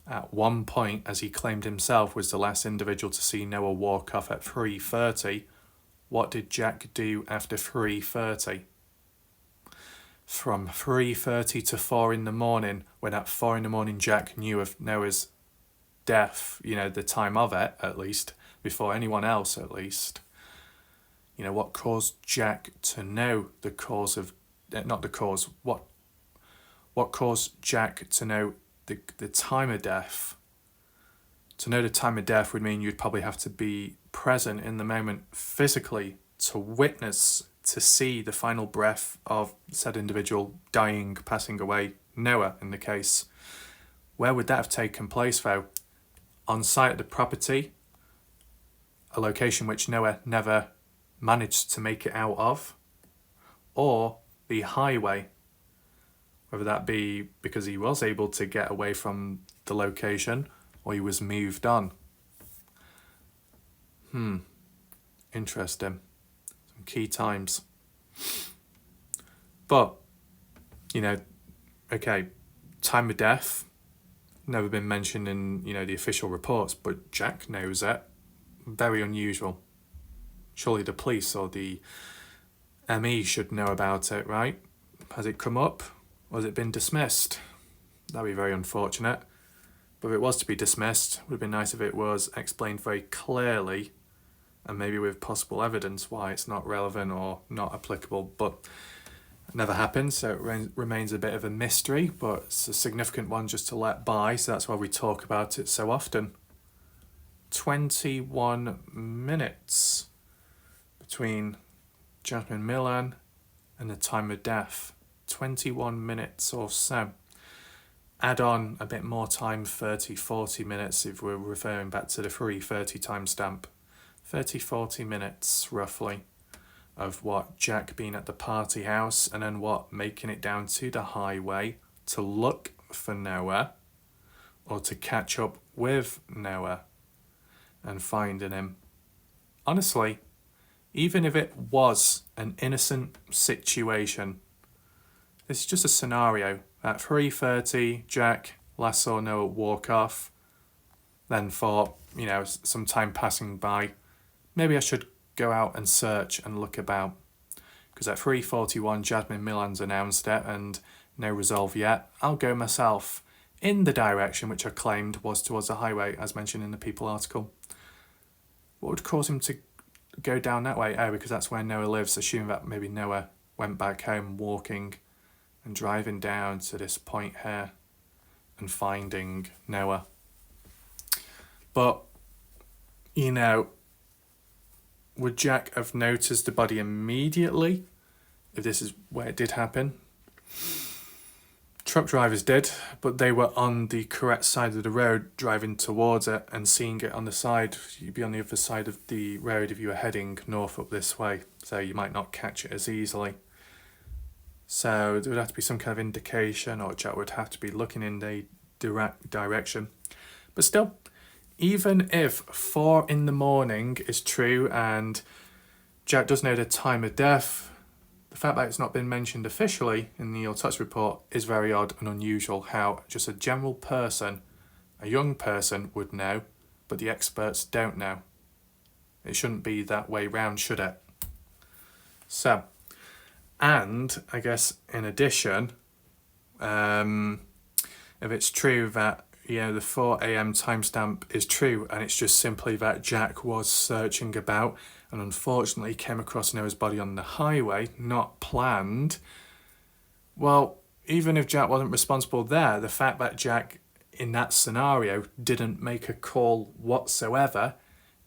at one point, as he claimed himself, was the last individual to see Noah walk off at 3:30, what did Jack do after 3:30? From 3:30 to 4 in the morning, when at 4 in the morning Jack knew of Noah's death, the time of it, at least, before anyone else, at least. What caused Jack to know the cause of, not the cause, what caused Jack to know the time of death? To know the time of death would mean you'd probably have to be present in the moment physically to witness, to see the final breath of said individual dying, passing away, Noah in the case. Where would that have taken place though? On site at the property, a location which Noah never managed to make it out of, or the highway, whether that be because he was able to get away from the location or he was moved on. Interesting. Some key times. But, okay, time of death, never been mentioned in, the official reports, but Jack knows it. Very unusual. Surely the police or the ME should know about it, right? Has it come up? Or has it been dismissed? That'd be very unfortunate. But if it was to be dismissed, it would have been nice if it was explained very clearly and maybe with possible evidence why it's not relevant or not applicable. But it never happened, so it remains a bit of a mystery, but it's a significant one just to let by, so that's why we talk about it so often. 21 minutes between Jasmine Milan and the time of death. 21 minutes or so. Add on a bit more time, 30, 40 minutes if we're referring back to the 3:30 timestamp. 30, 40 minutes roughly of what Jack being at the party house and then making it down to the highway to look for Noah or to catch up with Noah and finding him. Honestly, even if it was an innocent situation, this is just a scenario. At 3:30, Jack last saw Noah walk off, then thought, some time passing by, maybe I should go out and search and look about. Because at 3:41, Jasmine Millan's announced it and no resolve yet. I'll go myself in the direction which I claimed was towards the highway, as mentioned in the People article. What would cause him to go down that way? Oh, because that's where Noah lives, assuming that maybe Noah went back home walking and driving down to this point here and finding Noah. But, would Jack have noticed the body immediately if this is where it did happen? Truck drivers did, but they were on the correct side of the road driving towards it and seeing it on the side. You'd be on the other side of the road if you were heading north up this way, so you might not catch it as easily. So there would have to be some kind of indication, or Jack would have to be looking in the direct direction. But still, even if 4 a.m. is true and Jack does know the time of death, the fact that it's not been mentioned officially in the autopsy report is very odd and unusual. How just a general person, a young person, would know, but the experts don't know. It shouldn't be that way round, should it? So, and I guess in addition, if it's true that the 4 a.m. timestamp is true and it's just simply that Jack was searching about and unfortunately came across Noah's body on the highway, not planned. Well, even if Jack wasn't responsible there, the fact that Jack in that scenario didn't make a call whatsoever,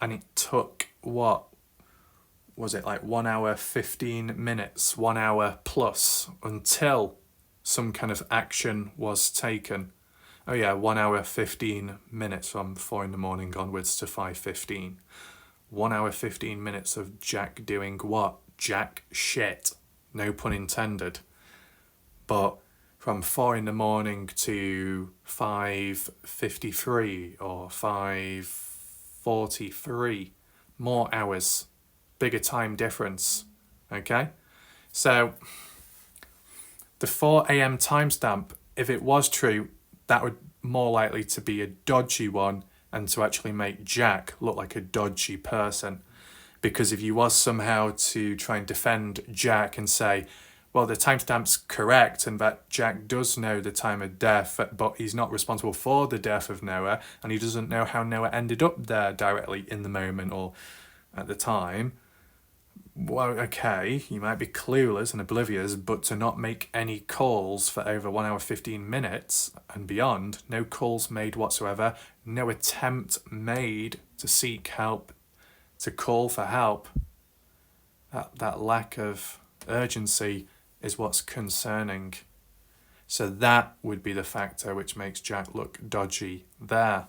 and it took, what was it, like 1 hour 15 minutes, 1 hour plus, until some kind of action was taken. Oh yeah, 1 hour 15 minutes from 4 a.m. onwards to 5:15. 1 hour 15 minutes of Jack doing what? Jack shit. No pun intended. But from 4 a.m. to 5:53 or 5:43, more hours, bigger time difference. Okay? So the 4 a.m. timestamp, if it was true, that would more likely to be a dodgy one and to actually make Jack look like a dodgy person. Because if you was somehow to try and defend Jack and say, well, the timestamp's correct and that Jack does know the time of death, but he's not responsible for the death of Noah and he doesn't know how Noah ended up there directly in the moment or at the time, well, okay, you might be clueless and oblivious, but to not make any calls for over 1 hour 15 minutes and beyond, no calls made whatsoever, no attempt made to seek help, to call for help, that lack of urgency is what's concerning. So that would be the factor which makes Jack look dodgy there.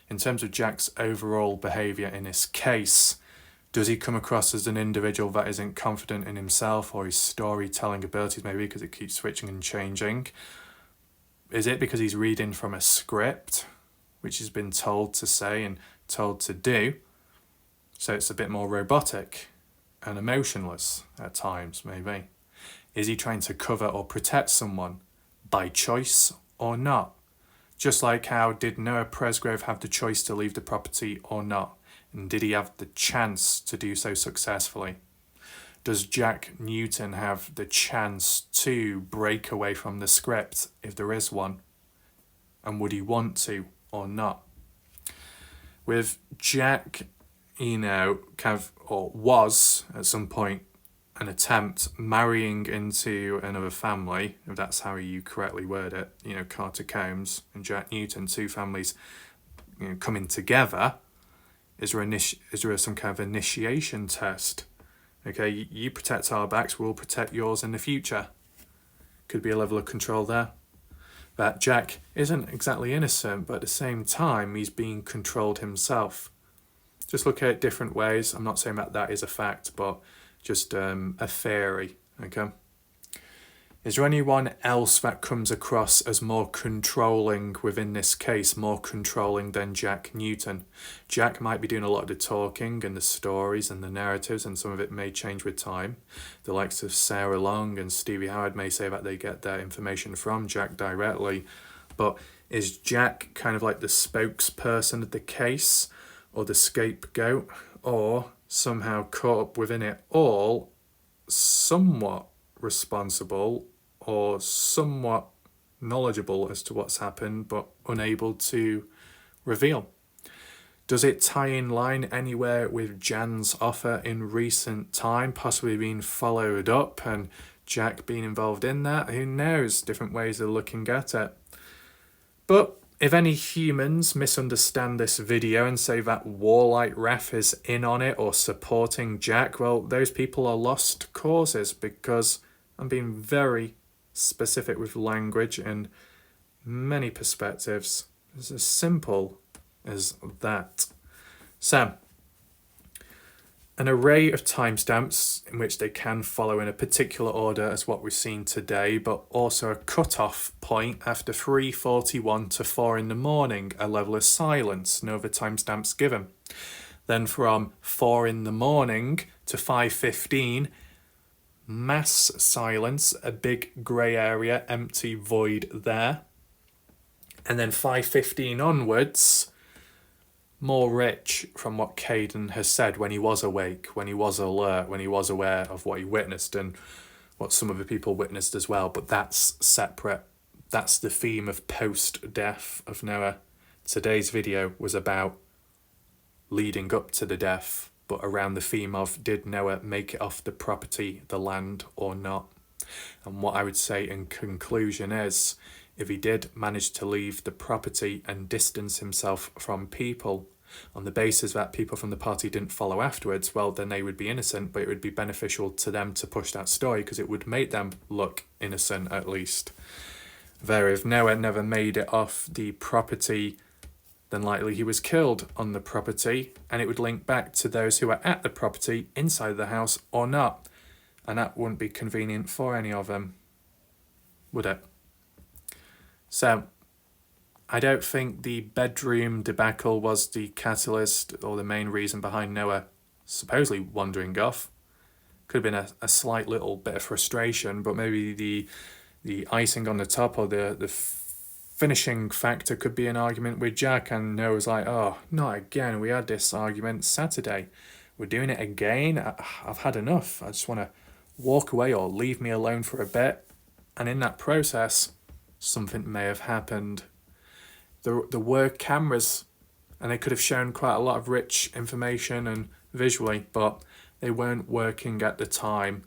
In terms of Jack's overall behaviour in this case, does he come across as an individual that isn't confident in himself or his storytelling abilities, maybe because it keeps switching and changing? Is it because he's reading from a script, which he's been told to say and told to do? So it's a bit more robotic and emotionless at times, maybe. Is he trying to cover or protect someone by choice or not? Just like how did Noah Presgrove have the choice to leave the property or not? And did he have the chance to do so successfully? Does Jack Newton have the chance to break away from the script, if there is one? And would he want to or not? With Jack, was at some point an attempt marrying into another family, if that's how you correctly word it, Carter Combs and Jack Newton, two families coming together. Is there some kind of initiation test? Okay, you protect our backs, we'll protect yours in the future. Could be a level of control there. That Jack isn't exactly innocent, but at the same time, he's being controlled himself. Just look at it different ways. I'm not saying that is a fact, but just a theory, okay? Is there anyone else that comes across as more controlling within this case, more controlling than Jack Newton? Jack might be doing a lot of the talking and the stories and the narratives, and some of it may change with time. The likes of Sarah Long and Stevie Howard may say that they get their information from Jack directly, But is Jack kind of like the spokesperson of the case, or the scapegoat, or somehow caught up within it all, somewhat responsible or somewhat knowledgeable as to what's happened, but unable to reveal? Does it tie in line anywhere with Jan's offer in recent time, possibly being followed up and Jack being involved in that? Who knows? Different ways of looking at it. But if any humans misunderstand this video and say that Warlight Ref is in on it or supporting Jack, well, those people are lost causes, because I'm being very specific with language in many perspectives. It's as simple as that. So, an array of timestamps in which they can follow in a particular order as what we've seen today, but also a cut-off point after 3:41 to 4 in the morning, a level of silence, no other timestamps given. Then from 4 in the morning to 5:15, mass silence, a big grey area, empty void there. And then 5:15 onwards, more rich from what Caden has said when he was awake, when he was alert, when he was aware of what he witnessed and what some of the people witnessed as well. But that's separate. That's the theme of post-death of Noah. Today's video was about leading up to the death, but around the theme of, did Noah make it off the property, the land, or not? And what I would say in conclusion is, if he did manage to leave the property and distance himself from people on the basis that people from the party didn't follow afterwards, well, then they would be innocent, but it would be beneficial to them to push that story because it would make them look innocent at least. There, if Noah never made it off the property, then likely he was killed on the property, and it would link back to those who were at the property inside the house or not, and that wouldn't be convenient for any of them, would it? So, I don't think the bedroom debacle was the catalyst or the main reason behind Noah supposedly wandering off. Could have been a slight little bit of frustration, but maybe the icing on the top or the finishing factor could be an argument with Jack, and Noah's like, oh, not again, we had this argument Saturday. We're doing it again? I've had enough. I just want to walk away or leave me alone for a bit. And in that process, something may have happened. There were cameras, and they could have shown quite a lot of rich information and visually, but they weren't working at the time.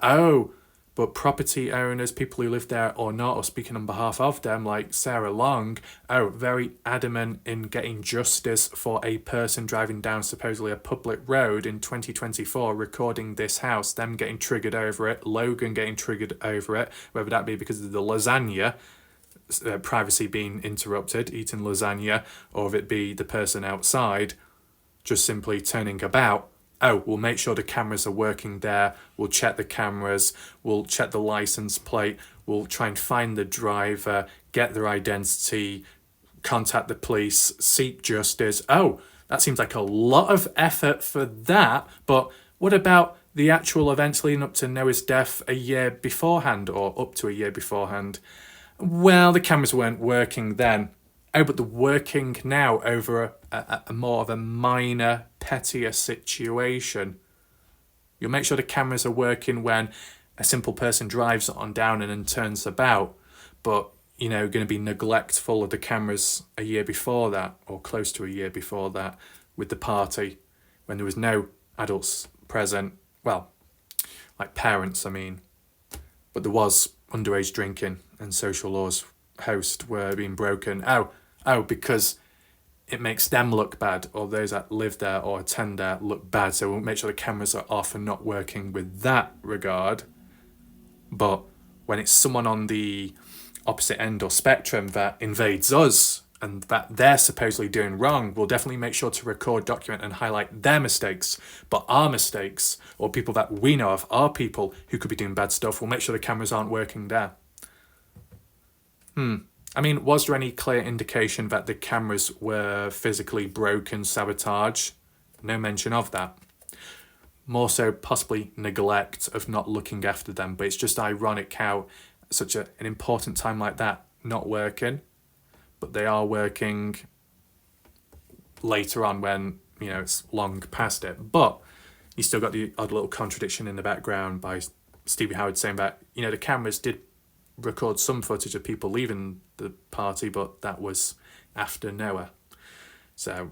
Oh, but property owners, people who live there or not, or speaking on behalf of them, like Sarah Long, very adamant in getting justice for a person driving down supposedly a public road in 2024, recording this house, them getting triggered over it, Logan getting triggered over it, whether that be because of the lasagna, privacy being interrupted, eating lasagna, or if it be the person outside just simply turning about. Oh, we'll make sure the cameras are working there, we'll check the cameras, we'll check the license plate, we'll try and find the driver, get their identity, contact the police, seek justice. Oh, that seems like a lot of effort for that, but what about the actual events leading up to Noah's death a year beforehand, or up to a year beforehand? Well, the cameras weren't working then. Oh, but they're working now over a more of a minor, pettier situation. You'll make sure the cameras are working when a simple person drives on down and then turns about, but, going to be neglectful of the cameras a year before that, or close to a year before that, with the party, when there was no adults present. Well, like parents, I mean. But there was underage drinking, and social laws host were being broken. Oh, because it makes them look bad, or those that live there or attend there look bad. So we'll make sure the cameras are off and not working with that regard. But when it's someone on the opposite end or spectrum that invades us and that they're supposedly doing wrong, we'll definitely make sure to record, document, and highlight their mistakes. But our mistakes, or people that we know of, are people who could be doing bad stuff, we'll make sure the cameras aren't working there. I mean, was there any clear indication that the cameras were physically broken, sabotaged? No mention of that. More so possibly neglect of not looking after them, but it's just ironic how such an important time like that not working. but they are working later on when, you know, it's long past it. But you still got the odd little contradiction in the background by Stevie Howard saying that, you know, the cameras did record some footage of people leaving the party, but that was after Noah, so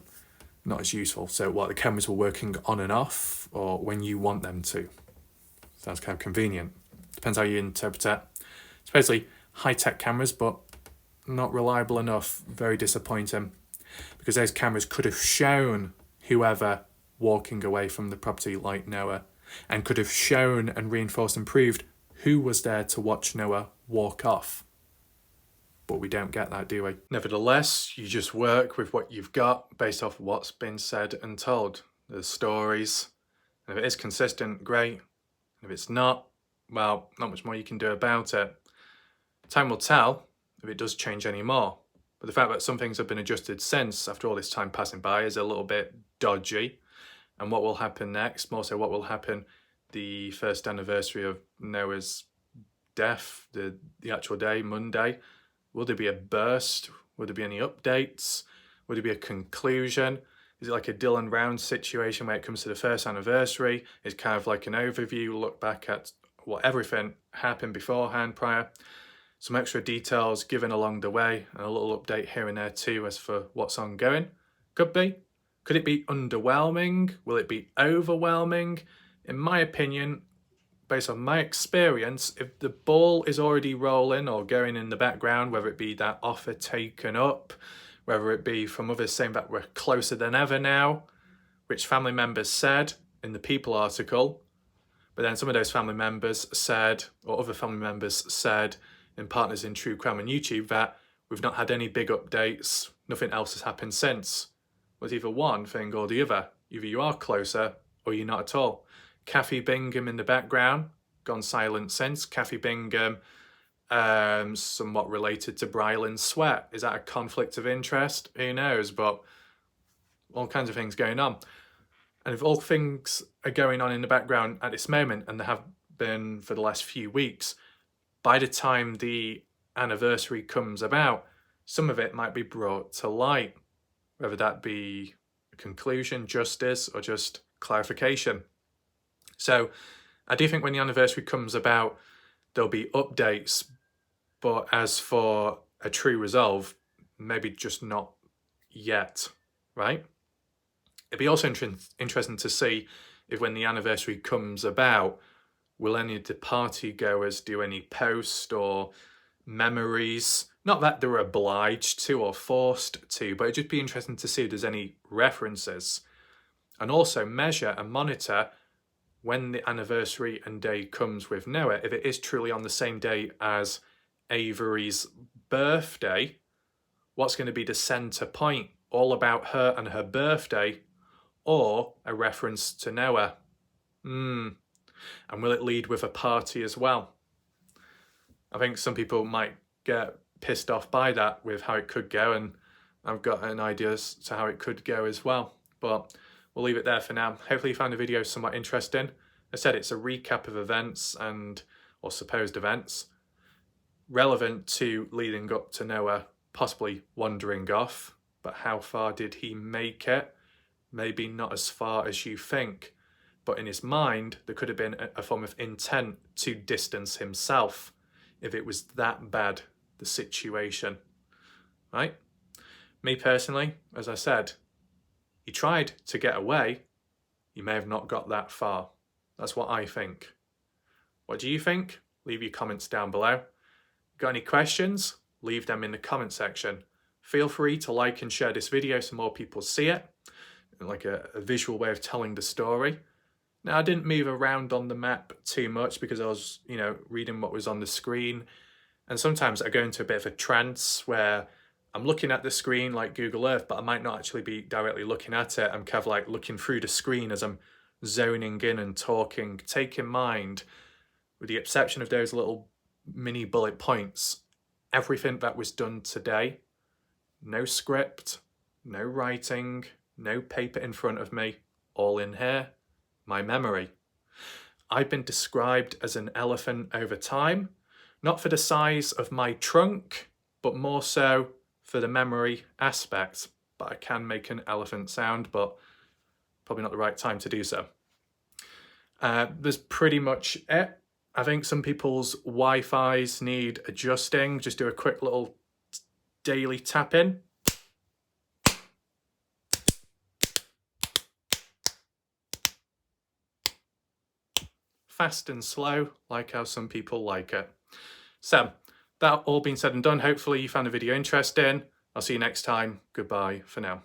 not as useful. So what, the cameras were working on and off, or when you want them to? Sounds kind of convenient. Depends how you interpret it. It's basically high-tech cameras, but not reliable enough. Very disappointing, because those cameras could have shown whoever walking away from the property like Noah, and could have shown and reinforced and proved who was there to watch Noah walk off. But we don't get that, do we? Nevertheless, you just work with what you've got based off what's been said and told. There's stories, and if it is consistent, great. And if it's not, well, not much more you can do about it. Time will tell if it does change any more. But the fact that some things have been adjusted since, after all this time passing by, is a little bit dodgy. And what will happen next, more so what will happen the first anniversary of Noah's death, the actual day, Monday. Will there be a burst? Will there be any updates? Will there be a conclusion? Is it like a Dylan Round situation where it comes to the first anniversary? It's kind of like an overview, look back at what everything happened beforehand, prior. Some extra details given along the way, and a little update here and there too as for what's ongoing. Could be. Could it be underwhelming? Will it be overwhelming? In my opinion, based on my experience, if the ball is already rolling or going in the background, whether it be that offer taken up, whether it be from others saying that we're closer than ever now, which family members said in the People article, but then some of those family members said, or other family members said in Partners in True Crime on YouTube, that we've not had any big updates, nothing else has happened since. Was either one thing or the other. Either you are closer or you're not at all. Kathy Bingham in the background, gone silent since. Kathy Bingham, somewhat related to Brylan Sweat. Is that a conflict of interest? Who knows? But all kinds of things going on. And if all things are going on in the background at this moment, and there have been for the last few weeks, by the time the anniversary comes about, some of it might be brought to light. Whether that be a conclusion, justice, or just clarification. So I do think when the anniversary comes about, there'll be updates. But as for a true resolve, maybe just not yet, right? It'd be also interesting to see if when the anniversary comes about, will any of the party goers do any post or memories? Not that they're obliged to or forced to, but it'd just be interesting to see if there's any references. And also measure and monitor when the anniversary and day comes with Noah, if it is truly on the same day as Avery's birthday, what's going to be the centre point? All about her and her birthday, or a reference to Noah? And will it lead with a party as well? I think some people might get pissed off by that with how it could go, and I've got an idea as to how it could go as well. But we'll leave it there for now. Hopefully you found the video somewhat interesting. I said it's a recap of events or supposed events relevant to leading up to Noah possibly wandering off. But how far did he make it? Maybe not as far as you think. But in his mind, there could have been a form of intent to distance himself if it was that bad, the situation, right? Me personally, as I said, he tried to get away. He may have not got that far. That's what I think. What do you think? Leave your comments down below. Got any questions? Leave them in the comment section. Feel free to like and share this video so more people see it, like a visual way of telling the story. Now, I didn't move around on the map too much because I was, reading what was on the screen. And sometimes I go into a bit of a trance where I'm looking at the screen like Google Earth, but I might not actually be directly looking at it. I'm kind of like looking through the screen as I'm zoning in and talking. Take in mind, with the exception of those little mini bullet points, everything that was done today, no script, no writing, no paper in front of me, all in here, my memory. I've been described as an elephant over time, not for the size of my trunk, but more so for the memory aspect, but I can make an elephant sound, but probably not the right time to do so. There's pretty much it. I think some people's Wi-Fis need adjusting. Just do a quick little daily tap in. Fast and slow, like how some people like it. So, that all being said and done, hopefully you found the video interesting. I'll see you next time. Goodbye for now.